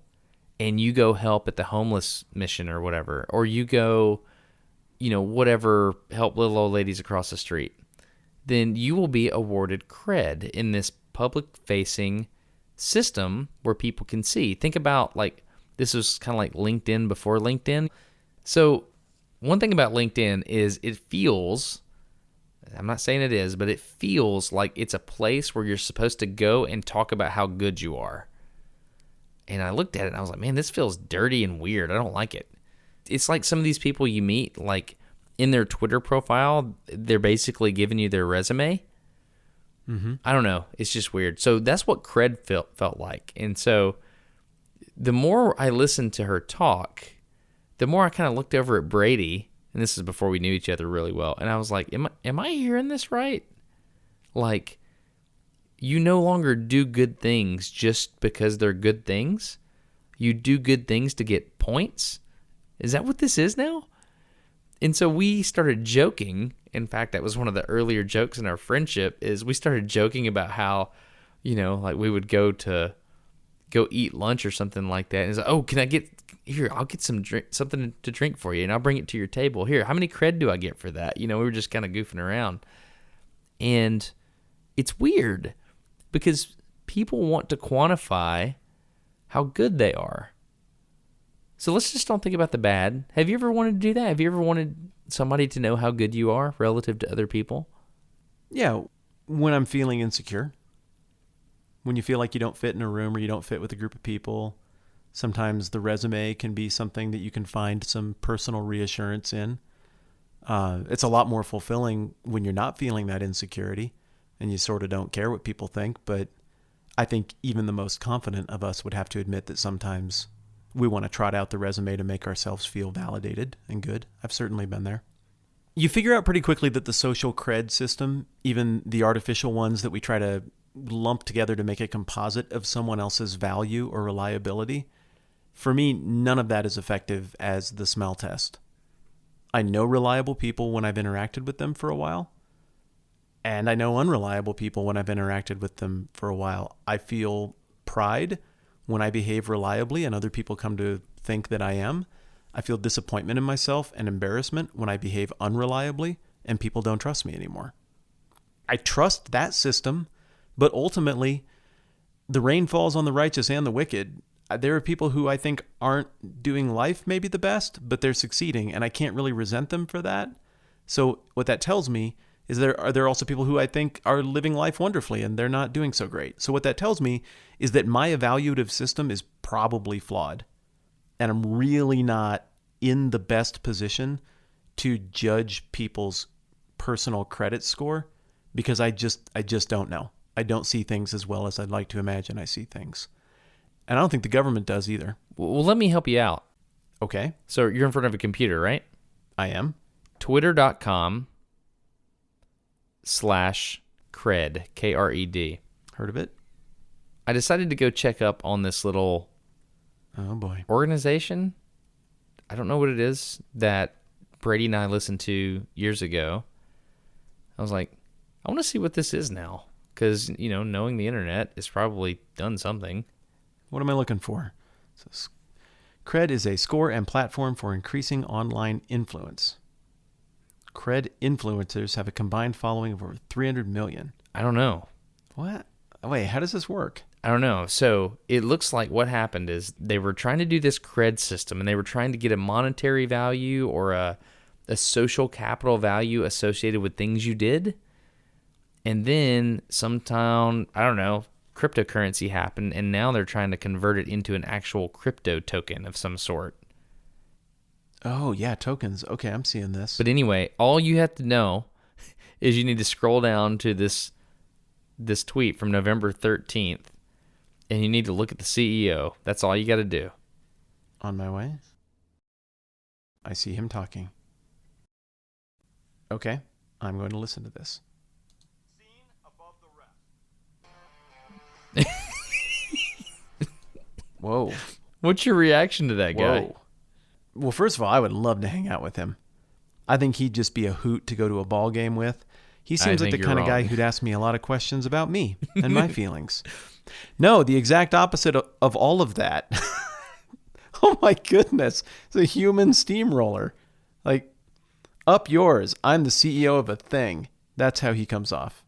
Speaker 1: and you go help at the homeless mission or whatever, or you go, whatever, help little old ladies across the street, then you will be awarded cred in this public-facing system where people can see. Think about, like, this was kind of like LinkedIn before LinkedIn. So one thing about LinkedIn is it feels, I'm not saying it is, but it feels like it's a place where you're supposed to go and talk about how good you are. And I looked at it and I was like, man, this feels dirty and weird. I don't like it. It's like some of these people you meet, like, in their Twitter profile, they're basically giving you their resume. Mm-hmm. I don't know. It's just weird. So that's what cred felt like. And so the more I listened to her talk, the more I kind of looked over at Brady, and this is before we knew each other really well, and I was like, am I hearing this right? Like, you no longer do good things just because they're good things. You do good things to get points. Is that what this is now? And so we started joking. In fact, that was one of the earlier jokes in our friendship, is we started joking about how, like we would go eat lunch or something like that. And it's like, oh, can I get, here, I'll get something to drink for you, and I'll bring it to your table. Here, how many cred do I get for that? We were just kind of goofing around. And it's weird because people want to quantify how good they are. So let's just don't think about the bad. Have you ever wanted to do that? Have you ever wanted somebody to know how good you are relative to other people?
Speaker 2: Yeah, when I'm feeling insecure. When you feel like you don't fit in a room or you don't fit with a group of people. Sometimes the resume can be something that you can find some personal reassurance in. It's a lot more fulfilling when you're not feeling that insecurity and you sort of don't care what people think. But I think even the most confident of us would have to admit that sometimes we want to trot out the resume to make ourselves feel validated and good. I've certainly been there. You figure out pretty quickly that the social cred system, even the artificial ones that we try to lump together to make a composite of someone else's value or reliability, for me, none of that is effective as the smell test. I know reliable people when I've interacted with them for a while, and I know unreliable people when I've interacted with them for a while. I feel pride when I behave reliably and other people come to think that I am. I feel disappointment in myself and embarrassment when I behave unreliably and people don't trust me anymore. I trust that system, but ultimately, the rain falls on the righteous and the wicked. There are people who I think aren't doing life maybe the best, but they're succeeding, and I can't really resent them for that. So what that tells me is there are also people who I think are living life wonderfully and they're not doing so great. So what that tells me is that my evaluative system is probably flawed. And I'm really not in the best position to judge people's personal credit score because I just don't know. I don't see things as well as I'd like to imagine I see things. And I don't think the government does either.
Speaker 1: Well, let me help you out.
Speaker 2: Okay.
Speaker 1: So you're in front of a computer, right?
Speaker 2: I am.
Speaker 1: Twitter.com/cred, Kred.
Speaker 2: Heard of it?
Speaker 1: I decided to go check up on this little organization. I don't know what it is that Brady and I listened to years ago. I was like, I want to see what this is now. Because, knowing the internet has probably done something.
Speaker 2: What am I looking for? So, Cred is a score and platform for increasing online influence. Cred influencers have a combined following of over 300 million.
Speaker 1: I don't know.
Speaker 2: What? Wait, how does this work?
Speaker 1: I don't know. So it looks like what happened is they were trying to do this cred system, and they were trying to get a monetary value or a social capital value associated with things you did. And then sometime, I don't know, cryptocurrency happened, and now they're trying to convert it into an actual crypto token of some sort.
Speaker 2: Oh, yeah, tokens. Okay, I'm seeing this.
Speaker 1: But anyway, all you have to know is you need to scroll down to this tweet from November 13th, and you need to look at the CEO. That's all you got to do.
Speaker 2: On my way. I see him talking. Okay, I'm going to listen to this. Seen above the rest. Whoa.
Speaker 1: What's your reaction to that guy?
Speaker 2: Whoa. Well, first of all, I would love to hang out with him. I think he'd just be a hoot to go to a ball game with. He seems like the
Speaker 1: you're
Speaker 2: kind of guy
Speaker 1: wrong.
Speaker 2: who'd ask me a lot of questions about me and my feelings. No, the exact opposite of all of that. Oh my goodness. It's a human steamroller. Like, up yours. I'm the CEO of a thing. That's how he comes off.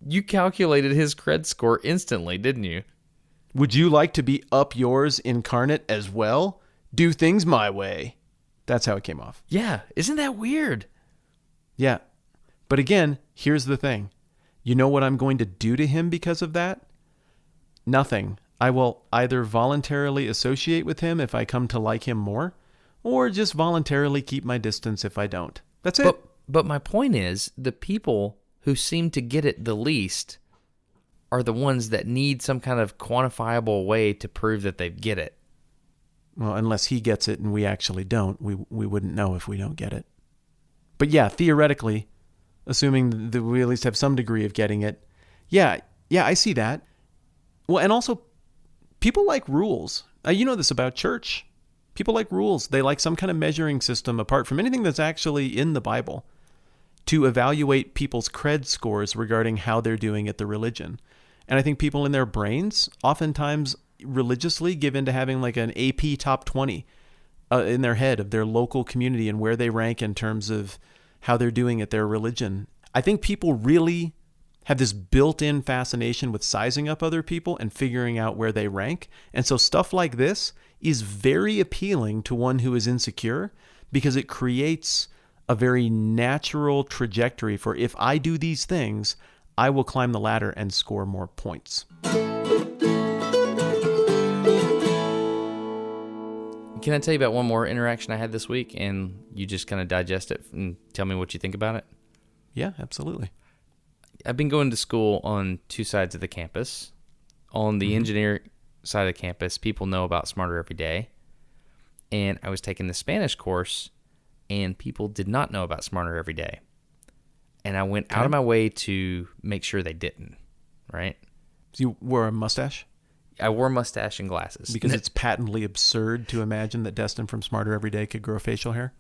Speaker 1: You calculated his cred score instantly, didn't you?
Speaker 2: Would you like to be up yours incarnate as well? Do things my way. That's how it came off.
Speaker 1: Yeah. Isn't that weird?
Speaker 2: Yeah. But again, here's the thing. You know what I'm going to do to him because of that? Nothing. I will either voluntarily associate with him if I come to like him more, or just voluntarily keep my distance if I don't. That's it.
Speaker 1: But my point is, the people who seem to get it the least are the ones that need some kind of quantifiable way to prove that they get it.
Speaker 2: Well, unless he gets it and we actually don't, we wouldn't know if we don't get it. But yeah, theoretically, assuming that we at least have some degree of getting it, yeah, I see that. Well, and also, people like rules. You know this about church. People like rules. They like some kind of measuring system apart from anything that's actually in the Bible to evaluate people's cred scores regarding how they're doing at the religion. And I think people in their brains oftentimes religiously give into having like an AP top 20 in their head of their local community and where they rank in terms of how they're doing at their religion. I think people really have this built-in fascination with sizing up other people and figuring out where they rank. And so stuff like this is very appealing to one who is insecure because it creates a very natural trajectory for if I do these things, I will climb the ladder and score more points.
Speaker 1: Can I tell you about one more interaction I had this week, and you just kind of digest it and tell me what you think about it?
Speaker 2: Yeah, absolutely.
Speaker 1: I've been going to school on two sides of the campus. On the engineer side of the campus, people know about Smarter Every Day. And I was taking the Spanish course, and people did not know about Smarter Every Day. And I went out of my way to make sure they didn't, right?
Speaker 2: So you wore a mustache?
Speaker 1: I wore a mustache and glasses.
Speaker 2: Because it's patently absurd to imagine that Destin from Smarter Every Day could grow facial hair?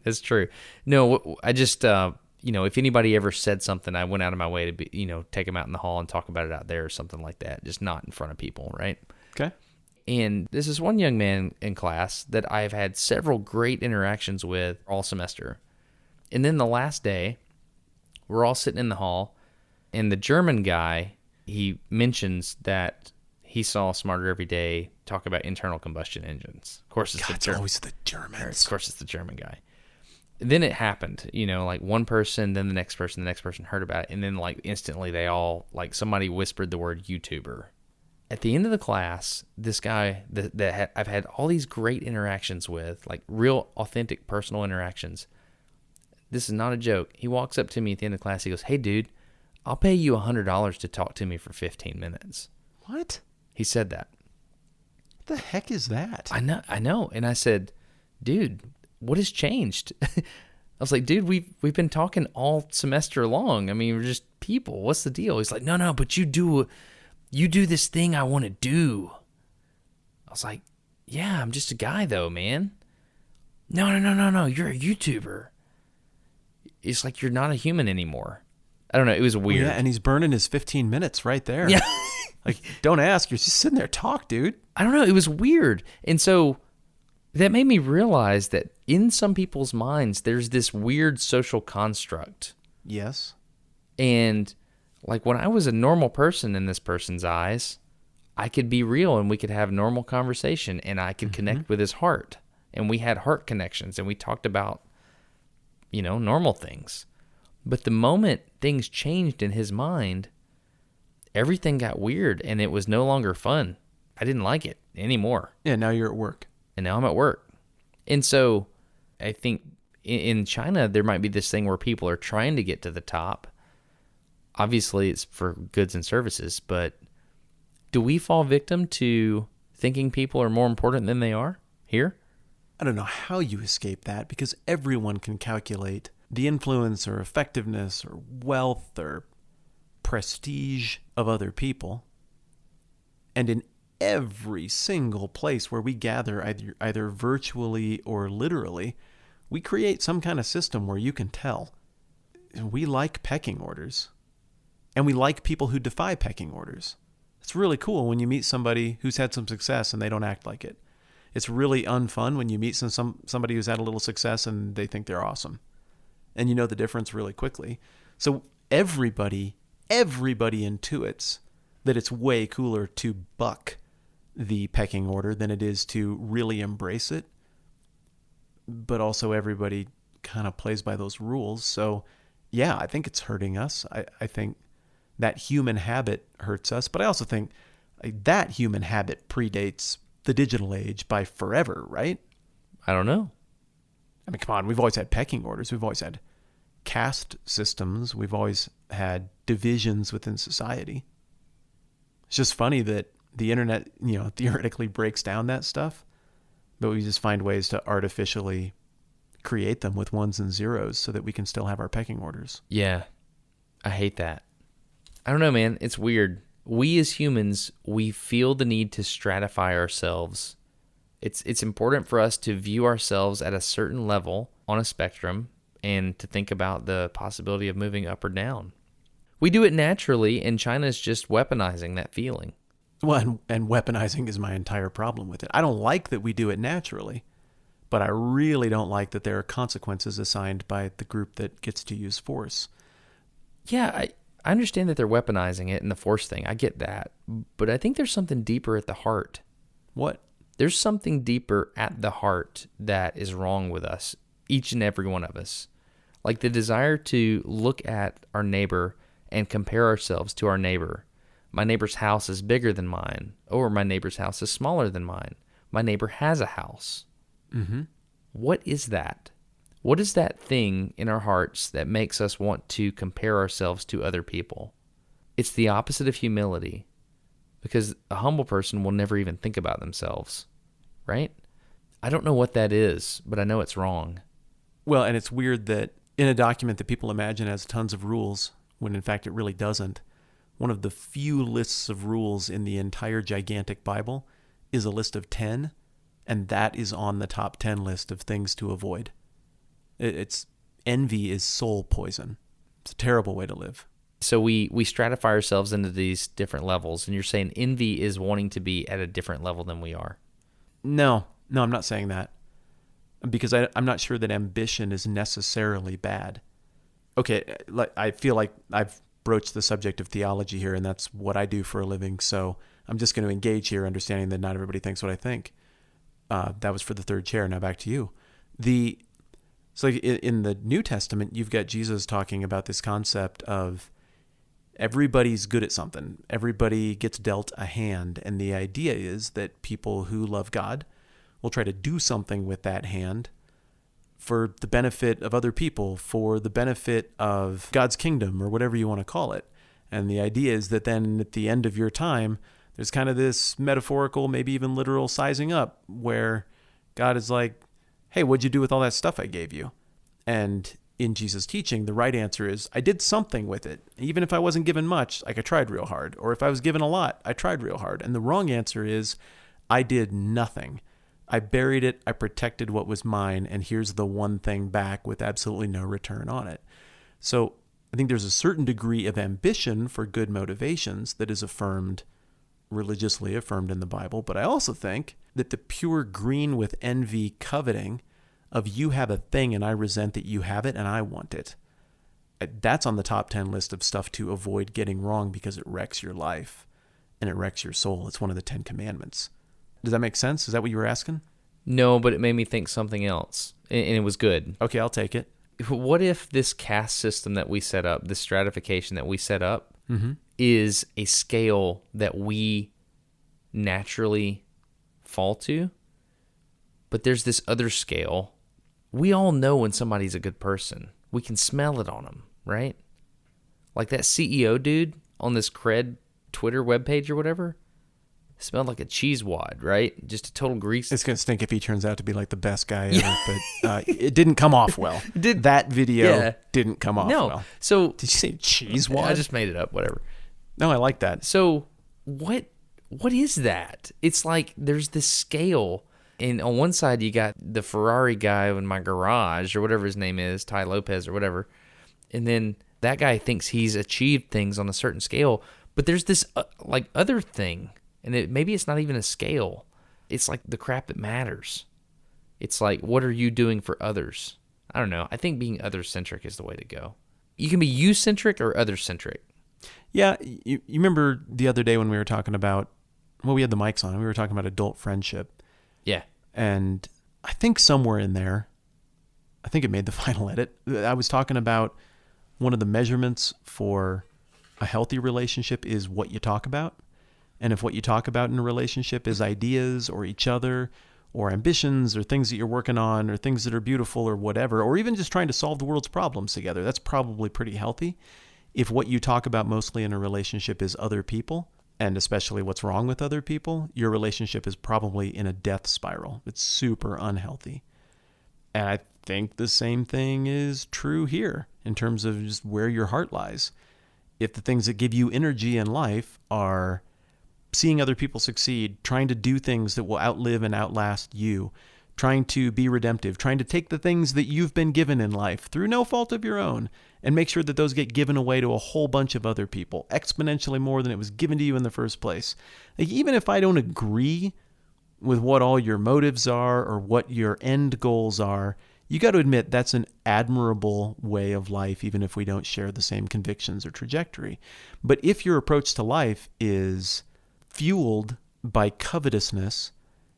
Speaker 1: That's true. No, I just, if anybody ever said something, I went out of my way to be, take them out in the hall and talk about it out there or something like that. Just not in front of people, right?
Speaker 2: Okay.
Speaker 1: And this is one young man in class that I've had several great interactions with all semester. And then the last day, we're all sitting in the hall, and the German guy, he mentions that he saw Smarter Every Day talk about internal combustion engines. Of course,
Speaker 2: it's always the Germans.
Speaker 1: Of course, it's the German guy. Then it happened, like one person, then the next person heard about it, and then like instantly they all, like somebody whispered the word YouTuber. At the end of the class, this guy that I've had all these great interactions with, like real authentic personal interactions. This is not a joke. He walks up to me at the end of class. He goes, "Hey, dude, I'll pay you $100 to talk to me for 15 minutes.
Speaker 2: What?
Speaker 1: He said that.
Speaker 2: What the heck is that?
Speaker 1: I know. And I said, "Dude, what has changed?" I was like, "Dude, we've been talking all semester long. I mean, we're just people. What's the deal?" He's like, "No, but you do this thing I want to do." I was like, "Yeah, I'm just a guy though, man." No, you're a YouTuber. It's like you're not a human anymore. I don't know. It was weird.
Speaker 2: Yeah, and he's burning his 15 minutes right there.
Speaker 1: Yeah.
Speaker 2: Like, don't ask. You're just sitting there. Talk, dude.
Speaker 1: I don't know. It was weird. And so that made me realize that in some people's minds, there's this weird social construct.
Speaker 2: Yes.
Speaker 1: And like when I was a normal person in this person's eyes, I could be real and we could have normal conversation and I could connect with his heart. And we had heart connections and we talked about, normal things. But the moment things changed in his mind, everything got weird and it was no longer fun. I didn't like it anymore.
Speaker 2: Yeah, now you're at work.
Speaker 1: And now I'm at work. And so I think in China, there might be this thing where people are trying to get to the top. Obviously, it's for goods and services, but do we fall victim to thinking people are more important than they are here?
Speaker 2: I don't know how you escape that because everyone can calculate the influence or effectiveness or wealth or prestige of other people. And in every single place where we gather, either virtually or literally, we create some kind of system where you can tell. we like pecking orders. And we like people who defy pecking orders. It's really cool when you meet somebody who's had some success and they don't act like it. It's really unfun when you meet somebody who's had a little success and they think they're awesome. And you know the difference really quickly. So everybody intuits that it's way cooler to buck the pecking order than it is to really embrace it. But also everybody kind of plays by those rules. So yeah, I think it's hurting us. I think that human habit hurts us. But I also think that human habit predates the digital age by forever, right?
Speaker 1: I don't know.
Speaker 2: I mean, come on, we've always had pecking orders. We've always had caste systems. We've always had divisions within society. It's just funny that the internet, theoretically breaks down that stuff, but we just find ways to artificially create them with ones and zeros so that we can still have our pecking orders.
Speaker 1: Yeah, I hate that. I don't know, man. It's weird. We as humans, we feel the need to stratify ourselves. It's important for us to view ourselves at a certain level on a spectrum and to think about the possibility of moving up or down. We do it naturally, and China's just weaponizing that feeling.
Speaker 2: Well, and weaponizing is my entire problem with it. I don't like that we do it naturally, but I really don't like that there are consequences assigned by the group that gets to use force.
Speaker 1: Yeah, I understand that they're weaponizing it and the force thing. I get that. But I think there's something deeper at the heart.
Speaker 2: What?
Speaker 1: There's something deeper at the heart that is wrong with us, each and every one of us. Like the desire to look at our neighbor and compare ourselves to our neighbor. My neighbor's house is bigger than mine, or my neighbor's house is smaller than mine. My neighbor has a house.
Speaker 2: Mm-hmm.
Speaker 1: What is that? What is that thing in our hearts that makes us want to compare ourselves to other people? It's the opposite of humility, because a humble person will never even think about themselves, right? I don't know what that is, but I know it's wrong.
Speaker 2: Well, and it's weird that in a document that people imagine has tons of rules, when in fact it really doesn't, one of the few lists of rules in the entire gigantic Bible is a list of 10, and that is on the top 10 list of things to avoid. It's envy is soul poison. It's a terrible way to live.
Speaker 1: So we stratify ourselves into these different levels, and you're saying envy is wanting to be at a different level than we are.
Speaker 2: No, I'm not saying that. Because I'm not sure that ambition is necessarily bad. Okay, I feel like I've broached the subject of theology here, and that's what I do for a living, so I'm just going to engage here, understanding that not everybody thinks what I think. That was for the third chair. Now back to you. So in the New Testament, you've got Jesus talking about this concept of everybody's good at something. Everybody gets dealt a hand. And the idea is that people who love God will try to do something with that hand for the benefit of other people, for the benefit of God's kingdom, or whatever you want to call it. And the idea is that then at the end of your time, there's kind of this metaphorical, maybe even literal sizing up where God is like, hey, what'd you do with all that stuff I gave you? And in Jesus' teaching, the right answer is, I did something with it. Even if I wasn't given much, like I tried real hard. Or if I was given a lot, I tried real hard. And the wrong answer is, I did nothing. I buried it, I protected what was mine, and here's the one thing back with absolutely no return on it. So I think there's a certain degree of ambition for good motivations that is religiously affirmed in the Bible, but I also think that the pure green with envy coveting of you have a thing and I resent that you have it and I want it, that's on the top 10 list of stuff to avoid getting wrong because it wrecks your life and it wrecks your soul. It's one of the 10 commandments. Does that make sense? Is that what you were asking?
Speaker 1: No, but it made me think something else, and it was good.
Speaker 2: Okay, I'll take it.
Speaker 1: What if this caste system that we set up, this stratification that we set up, is a scale that we naturally fall to, but there's this other scale. We all know when somebody's a good person. We can smell it on them, right? Like that CEO dude on this cred Twitter webpage or whatever. Smelled like a cheese wad, right? Just a total grease.
Speaker 2: It's going to stink if he turns out to be like the best guy ever, but it didn't come off well. That video didn't come off well.
Speaker 1: So
Speaker 2: did you say cheese wad?
Speaker 1: I just made it up, whatever.
Speaker 2: No, I like that.
Speaker 1: So what is that? It's like there's this scale, and on one side you got the Ferrari guy in my garage or whatever his name is, Ty Lopez or whatever, And then that guy thinks he's achieved things on a certain scale, but there's this like other thing, and maybe it's not even a scale. It's like the crap that matters. It's like, what are you doing for others? I don't know. I think being other-centric is the way to go. You can be you-centric or other-centric.
Speaker 2: Yeah, you remember the other day when we were talking about, well, we had the mics on, and we were talking about adult friendship.
Speaker 1: Yeah.
Speaker 2: And I think somewhere in there, I think it made the final edit, I was talking about one of the measurements for a healthy relationship is what you talk about. And if what you talk about in a relationship is ideas or each other or ambitions or things that you're working on or things that are beautiful or whatever, or even just trying to solve the world's problems together, that's probably pretty healthy. If what you talk about mostly in a relationship is other people, and especially what's wrong with other people, your relationship is probably in a death spiral. It's super unhealthy. And I think the same thing is true here in terms of just where your heart lies. If the things that give you energy in life are seeing other people succeed, trying to do things that will outlive and outlast you, trying to be redemptive, trying to take the things that you've been given in life through no fault of your own and make sure that those get given away to a whole bunch of other people, exponentially more than it was given to you in the first place. Like, even if I don't agree with what all your motives are or what your end goals are, you got to admit that's an admirable way of life, even if we don't share the same convictions or trajectory. But if your approach to life is fueled by covetousness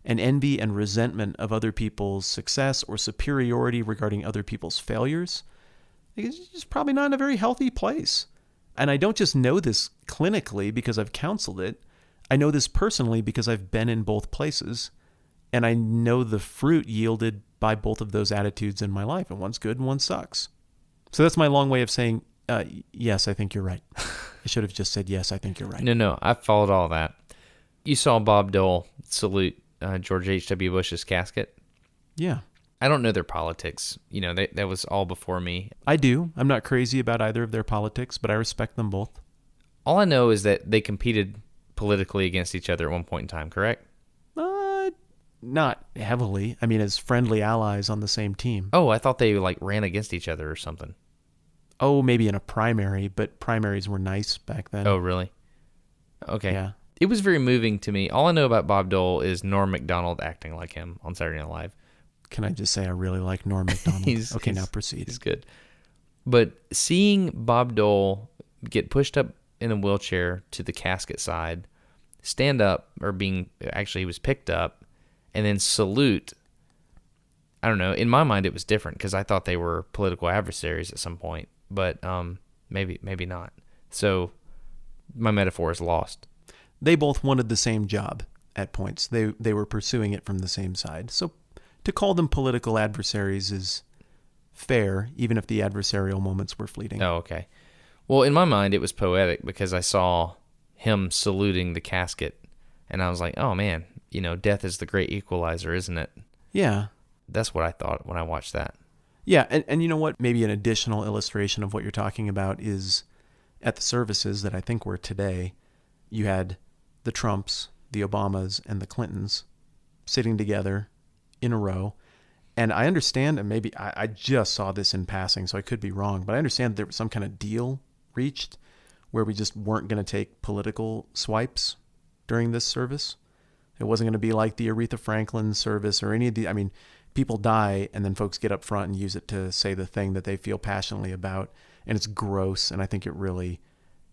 Speaker 2: and envy and resentment of other people's success or superiority regarding other people's failures, it's just probably not in a very healthy place. And I don't just know this clinically because I've counseled it. I know this personally because I've been in both places, and I know the fruit yielded by both of those attitudes in my life, and one's good and one sucks. So that's my long way of saying, yes, I think you're right. I should have just said, yes, I think you're right.
Speaker 1: No, I followed all that. You saw Bob Dole salute George H.W. Bush's casket?
Speaker 2: Yeah.
Speaker 1: I don't know their politics. You know, that was all before me.
Speaker 2: I do. I'm not crazy about either of their politics, but I respect them both.
Speaker 1: All I know is that they competed politically against each other at one point in time, correct?
Speaker 2: Not heavily. I mean, as friendly allies on the same team.
Speaker 1: Oh, I thought they like ran against each other or something.
Speaker 2: Oh, maybe in a primary, but primaries were nice back then.
Speaker 1: Oh, really? Okay.
Speaker 2: Yeah.
Speaker 1: It was very moving to me. All I know about Bob Dole is Norm MacDonald acting like him on Saturday Night Live.
Speaker 2: Can I just say I really like Norm MacDonald? Now proceed.
Speaker 1: He's good. But seeing Bob Dole get pushed up in a wheelchair to the casket side, stand up, he was picked up, and then salute, I don't know. In my mind, it was different because I thought they were political adversaries at some point, but maybe not. So my metaphor is lost.
Speaker 2: They both wanted the same job at points. They were pursuing it from the same side. So to call them political adversaries is fair, even if the adversarial moments were fleeting.
Speaker 1: Oh, okay. Well, in my mind, it was poetic because I saw him saluting the casket, and I was like, oh, man, death is the great equalizer, isn't it?
Speaker 2: Yeah.
Speaker 1: That's what I thought when I watched that.
Speaker 2: Yeah, and you know what? Maybe an additional illustration of what you're talking about is at the services that I think were today, you had the Trumps, the Obamas, and the Clintons sitting together in a row. And I understand, and maybe I just saw this in passing, so I could be wrong, but I understand there was some kind of deal reached where we just weren't going to take political swipes during this service. It wasn't going to be like the Aretha Franklin service or any of the, people die and then folks get up front and use it to say the thing that they feel passionately about. And it's gross. And I think it really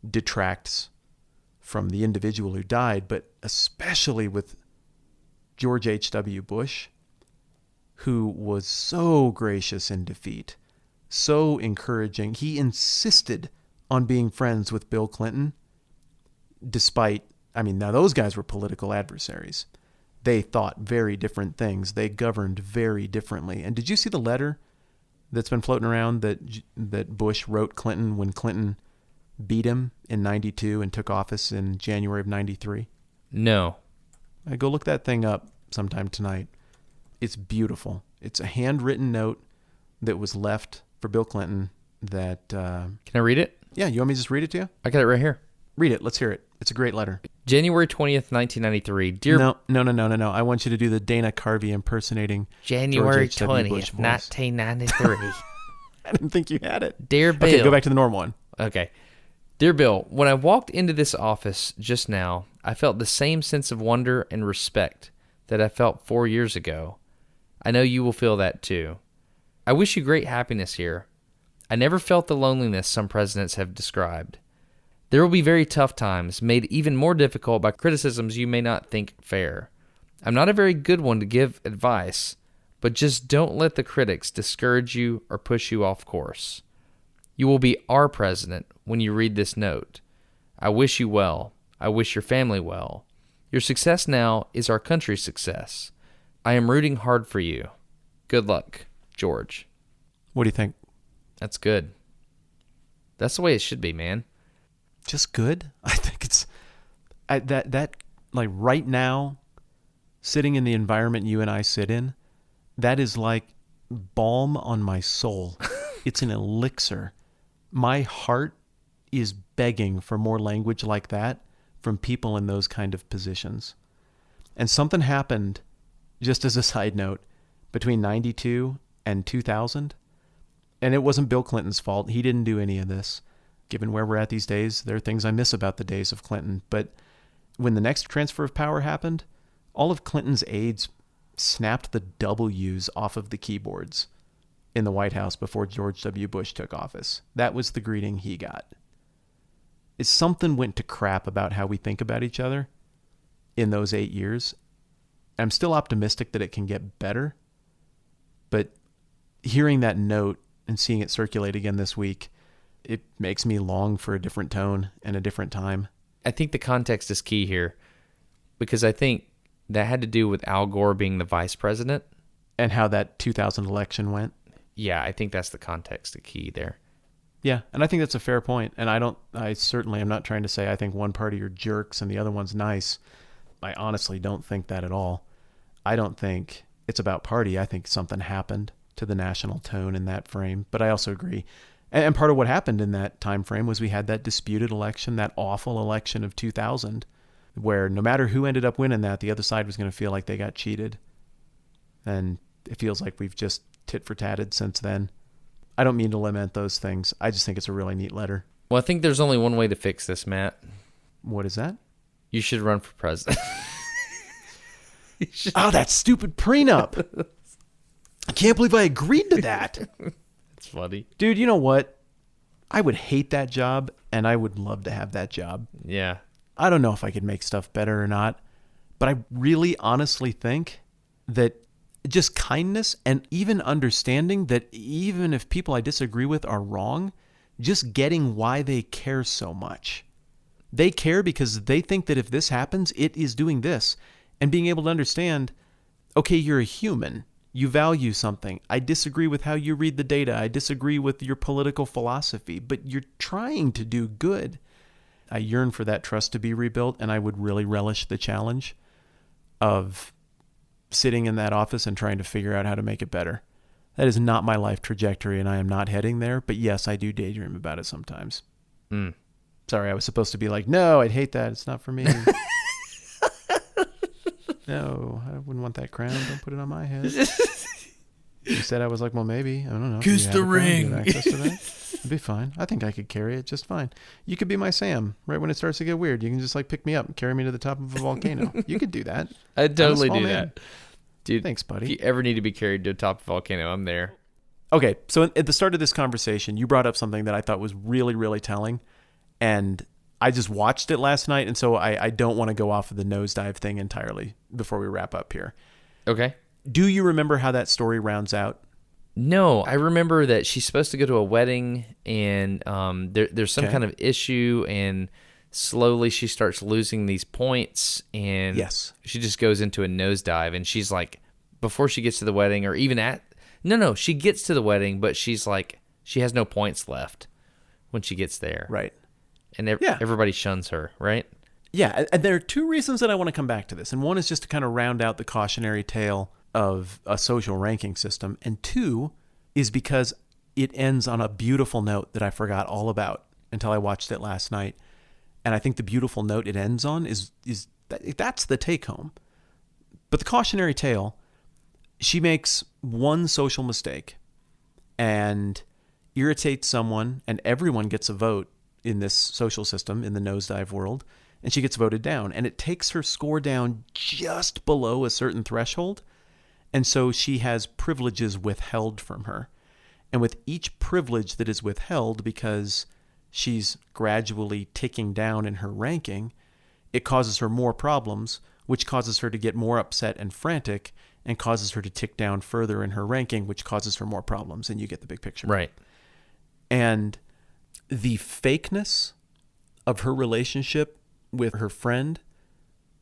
Speaker 2: detracts from the individual who died, but especially with George H.W. Bush, who was so gracious in defeat, so encouraging. He insisted on being friends with Bill Clinton, despite, now those guys were political adversaries. They thought very different things. They governed very differently. And did you see the letter that's been floating around that Bush wrote Clinton when Clinton beat him in 92 and took office in January of 93?
Speaker 1: No.
Speaker 2: Go look that thing up sometime tonight. It's beautiful. It's a handwritten note that was left for Bill Clinton that...
Speaker 1: Can I read it?
Speaker 2: Yeah, you want me to just read it to you?
Speaker 1: I got it right here.
Speaker 2: Read it. Let's hear it. It's a great letter.
Speaker 1: January 20th, 1993. Dear...
Speaker 2: No. I want you to do the Dana Carvey impersonating
Speaker 1: January
Speaker 2: George H.W.
Speaker 1: 20th,
Speaker 2: Bush voice.
Speaker 1: 1993.
Speaker 2: I didn't think you had it.
Speaker 1: Dear Bill.
Speaker 2: Okay, go back to the normal one.
Speaker 1: Okay. Dear Bill, when I walked into this office just now, I felt the same sense of wonder and respect that I felt 4 years ago. I know you will feel that too. I wish you great happiness here. I never felt the loneliness some presidents have described. There will be very tough times, made even more difficult by criticisms you may not think fair. I'm not a very good one to give advice, but just don't let the critics discourage you or push you off course. You will be our president when you read this note. I wish you well. I wish your family well. Your success now is our country's success. I am rooting hard for you. Good luck, George.
Speaker 2: What do you think?
Speaker 1: That's good. That's the way it should be, man.
Speaker 2: Just good? I think it's that like right now, sitting in the environment you and I sit in, that is like balm on my soul. It's an elixir. My heart is begging for more language like that from people in those kind of positions. And something happened, just as a side note, between 92 and 2000. And it wasn't Bill Clinton's fault. He didn't do any of this. Given where we're at these days, there are things I miss about the days of Clinton. But when the next transfer of power happened, all of Clinton's aides snapped the W's off of the keyboards in the White House before George W. Bush took office. That was the greeting he got. It's something went to crap about how we think about each other in those 8 years. I'm still optimistic that it can get better, but hearing that note and seeing it circulate again this week, it makes me long for a different tone and a different time.
Speaker 1: I think the context is key here because I think that had to do with Al Gore being the vice president.
Speaker 2: And how that 2000 election went.
Speaker 1: Yeah, I think that's the context, the key there.
Speaker 2: Yeah, and I think that's a fair point. And I certainly am not trying to say I think one party are jerks and the other one's nice. I honestly don't think that at all. I don't think it's about party. I think something happened to the national tone in that frame. But I also agree. And part of what happened in that time frame was we had that disputed election, that awful election of 2000, where no matter who ended up winning that, the other side was going to feel like they got cheated. And it feels like we've just tit for tatted since then. I don't mean to lament those things. I just think it's a really neat letter.
Speaker 1: Well, I think there's only one way to fix this, Matt.
Speaker 2: What is that?
Speaker 1: You should run for president.
Speaker 2: Oh, that stupid prenup. I can't believe I agreed to that.
Speaker 1: It's funny.
Speaker 2: Dude, you know what? I would hate that job, and I would love to have that job.
Speaker 1: Yeah.
Speaker 2: I don't know if I could make stuff better or not, but I really honestly think that just kindness and even understanding that even if people I disagree with are wrong, just getting why they care so much. They care because they think that if this happens, it is doing this. And being able to understand, okay, you're a human. You value something. I disagree with how you read the data. I disagree with your political philosophy, but you're trying to do good. I yearn for that trust to be rebuilt, and I would really relish the challenge of sitting in that office and trying to figure out how to make it better. That is not my life trajectory, and I am not heading there, but yes, I do daydream about it sometimes. Sorry, I was supposed to be like, no, I'd hate that. It's not for me. No, I wouldn't want that crown. Don't put it on my head. You said I was like, well, maybe. I don't know.
Speaker 1: Kiss the ring.
Speaker 2: Do you have access to that? It'd be fine. I think I could carry it just fine. You could be my Sam. Right when it starts to get weird, you can just like pick me up and carry me to the top of a volcano. You could do that.
Speaker 1: I'd totally do that. Dude,
Speaker 2: thanks, buddy.
Speaker 1: If you ever need to be carried to the top of a volcano, I'm there.
Speaker 2: Okay, so at the start of this conversation, you brought up something that I thought was really, really telling. And I just watched it last night, and so I don't want to go off of the Nosedive thing entirely before we wrap up here.
Speaker 1: Okay.
Speaker 2: Do you remember how that story rounds out?
Speaker 1: No, I remember that she's supposed to go to a wedding, and there's some kind of issue, and slowly she starts losing these points, and
Speaker 2: yes,
Speaker 1: she just goes into a nosedive, and she's like, before she gets to the wedding, or even she gets to the wedding, but she's like, she has no points left when she gets there.
Speaker 2: Right.
Speaker 1: And everybody shuns her, right?
Speaker 2: Yeah, and there are two reasons that I want to come back to this. And one is just to kind of round out the cautionary tale of a social ranking system. And two is because it ends on a beautiful note that I forgot all about until I watched it last night. And I think the beautiful note it ends on is that's the take home. But the cautionary tale, she makes one social mistake. And irritates someone, and everyone gets a vote in this social system in the Nosedive world, and she gets voted down. And it takes her score down just below a certain threshold, and so she has privileges withheld from her. And with each privilege that is withheld because she's gradually ticking down in her ranking, it causes her more problems, which causes her to get more upset and frantic, and causes her to tick down further in her ranking, which causes her more problems. And you get the big picture.
Speaker 1: Right.
Speaker 2: And the fakeness of her relationship with her friend,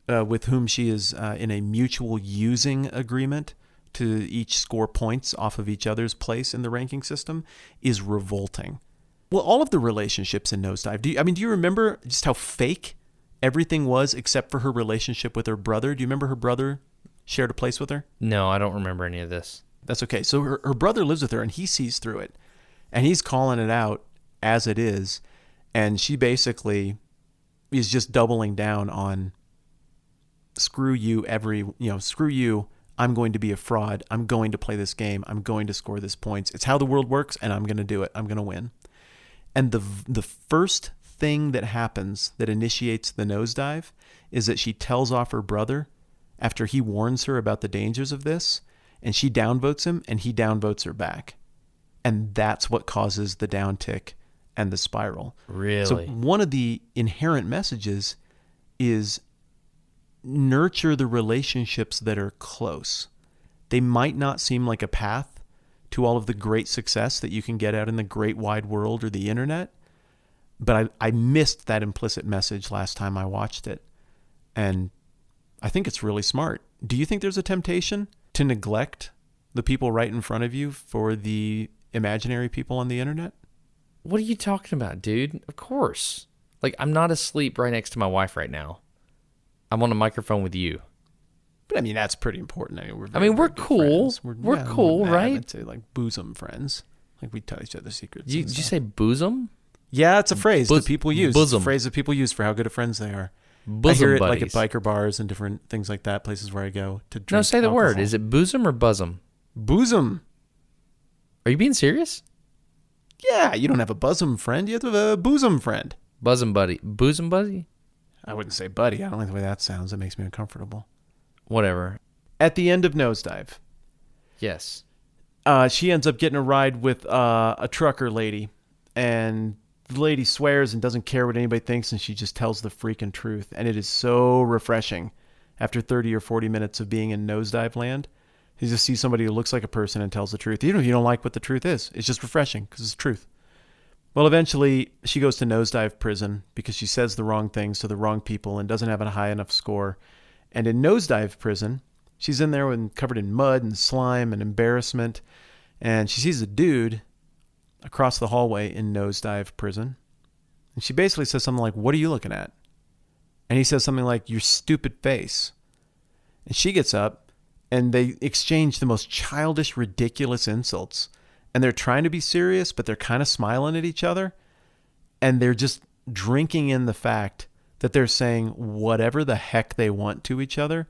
Speaker 2: with whom she is in a mutual using agreement to each score points off of each other's place in the ranking system, is revolting. Well, all of the relationships in Nosedive, do you remember just how fake everything was except for her relationship with her brother? Do you remember her brother shared a place with her?
Speaker 1: No, I don't remember any of this.
Speaker 2: That's okay. So her brother lives with her, and he sees through it. And he's calling it out as it is. And she basically is just doubling down on screw you, screw you. I'm going to be a fraud. I'm going to play this game. I'm going to score this points. It's how the world works, and I'm going to do it. I'm going to win. And the first thing that happens that initiates the nosedive is that she tells off her brother after he warns her about the dangers of this, and she downvotes him, and he downvotes her back. And that's what causes the downtick and the spiral.
Speaker 1: Really?
Speaker 2: So one of the inherent messages is nurture the relationships that are close. They might not seem like a path to all of the great success that you can get out in the great wide world or the internet, but I missed that implicit message last time I watched it. And I think it's really smart. Do you think there's a temptation to neglect the people right in front of you for the imaginary people on the internet?
Speaker 1: What are you talking about, dude? Of course. Like, I'm not asleep right next to my wife right now. I'm on a microphone with you.
Speaker 2: But I mean, that's pretty important. We're
Speaker 1: cool. We're cool, right?
Speaker 2: I'd say like bosom friends. Like we tell each other secrets.
Speaker 1: Did you say bosom?
Speaker 2: Yeah, it's a phrase that people use.
Speaker 1: Bosom.
Speaker 2: It's a phrase that people use for how good of friends they are.
Speaker 1: Bosom
Speaker 2: I hear it
Speaker 1: buddies.
Speaker 2: like at biker bars and different things like that, places where I go to drink.
Speaker 1: No, say the
Speaker 2: alcohol.
Speaker 1: word. Is it bosom or bosom?
Speaker 2: Bosom.
Speaker 1: Are you being serious?
Speaker 2: Yeah, you don't have a bosom friend. You have a bosom friend.
Speaker 1: Bosom buddy. Bosom buddy?
Speaker 2: I wouldn't say buddy. I don't like the way that sounds. It makes me uncomfortable.
Speaker 1: Whatever.
Speaker 2: At the end of Nosedive,
Speaker 1: Yes.
Speaker 2: she ends up getting a ride with a trucker lady, and the lady swears and doesn't care what anybody thinks, and she just tells the freaking truth. And it is so refreshing after 30 or 40 minutes of being in Nosedive land. You just see somebody who looks like a person and tells the truth. Even if you don't like what the truth is, it's just refreshing because it's truth. Well, eventually she goes to Nosedive prison because she says the wrong things to the wrong people and doesn't have a high enough score. And in Nosedive prison, she's in there covered in mud and slime and embarrassment. And she sees a dude across the hallway in Nosedive prison. And she basically says something like, "What are you looking at?" And he says something like, "Your stupid face." And she gets up and they exchange the most childish, ridiculous insults. And they're trying to be serious, but they're kind of smiling at each other. And they're just drinking in the fact that they're saying whatever the heck they want to each other.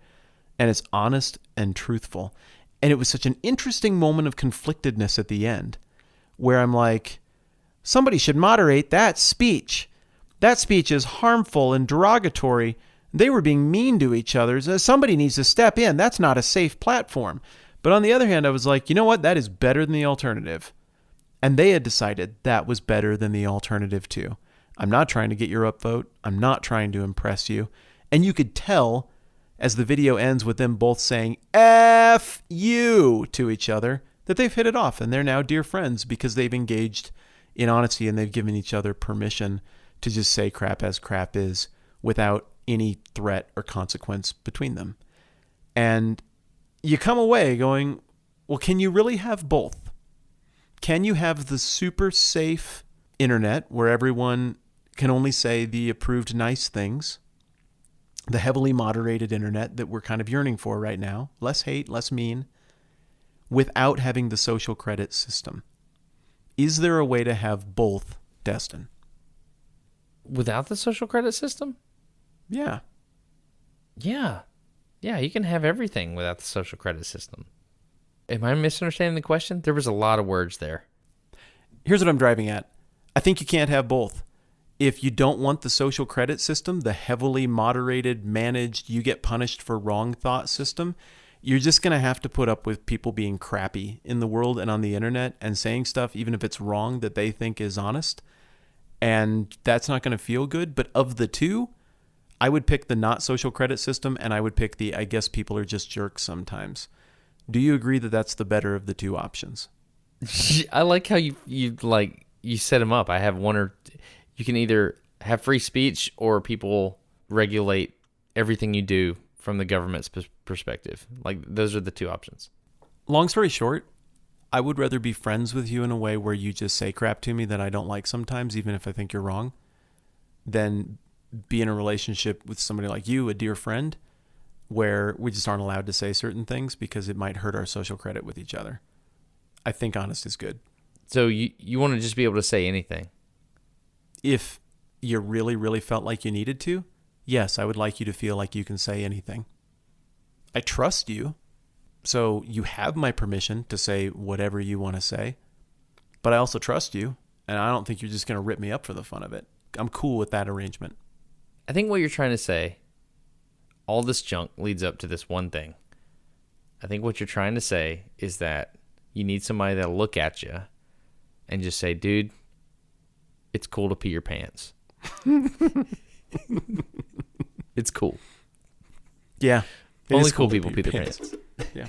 Speaker 2: And it's honest and truthful. And it was such an interesting moment of conflictedness at the end where I'm like, somebody should moderate that speech. That speech is harmful and derogatory. They were being mean to each other. Somebody needs to step in. That's not a safe platform. But on the other hand, I was like, you know what? That is better than the alternative. And they had decided that was better than the alternative too. I'm not trying to get your upvote. I'm not trying to impress you. And you could tell as the video ends with them both saying F you to each other that they've hit it off and they're now dear friends because they've engaged in honesty and they've given each other permission to just say crap as crap is without any threat or consequence between them. And you come away going, well, can you really have both? Can you have the super safe internet where everyone can only say the approved nice things, the heavily moderated internet that we're kind of yearning for right now, less hate, less mean, without having the social credit system? Is there a way to have both, Destin?
Speaker 1: Without the social credit system?
Speaker 2: Yeah.
Speaker 1: Yeah. Yeah, you can have everything without the social credit system. Am I misunderstanding the question? There was a lot of words there.
Speaker 2: here's what I'm driving at. I think you can't have both. If you don't want the social credit system, the heavily moderated, managed, you get punished for wrong thought system, you're just going to have to put up with people being crappy in the world and on the internet and saying stuff, even if it's wrong, that they think is honest. And that's not going to feel good. But of the two, I would pick the not social credit system, and I would pick the I guess people are just jerks sometimes. Do you agree that that's the better of the two options?
Speaker 1: I like how you set them up. I have one or you can either have free speech or people regulate everything you do from the government's perspective. Like, those are the two options.
Speaker 2: Long story short, I would rather be friends with you in a way where you just say crap to me that I don't like sometimes, even if I think you're wrong, than be in a relationship with somebody like you, a dear friend, where we just aren't allowed to say certain things because it might hurt our social credit with each other. I think honest is good.
Speaker 1: So you want to just be able to say anything?
Speaker 2: If you really, really felt like you needed to, yes, I would like you to feel like you can say anything. I trust you, so you have my permission to say whatever you want to say, but I also trust you, and I don't think you're just going to rip me up for the fun of it. I'm cool with that arrangement.
Speaker 1: I think what you're trying to say, all this junk leads up to this one thing. I think what you're trying to say is that you need somebody that'll look at you and just say, dude, it's cool to pee your pants. It's cool.
Speaker 2: Yeah.
Speaker 1: Only cool people pee their pants.
Speaker 2: Yeah.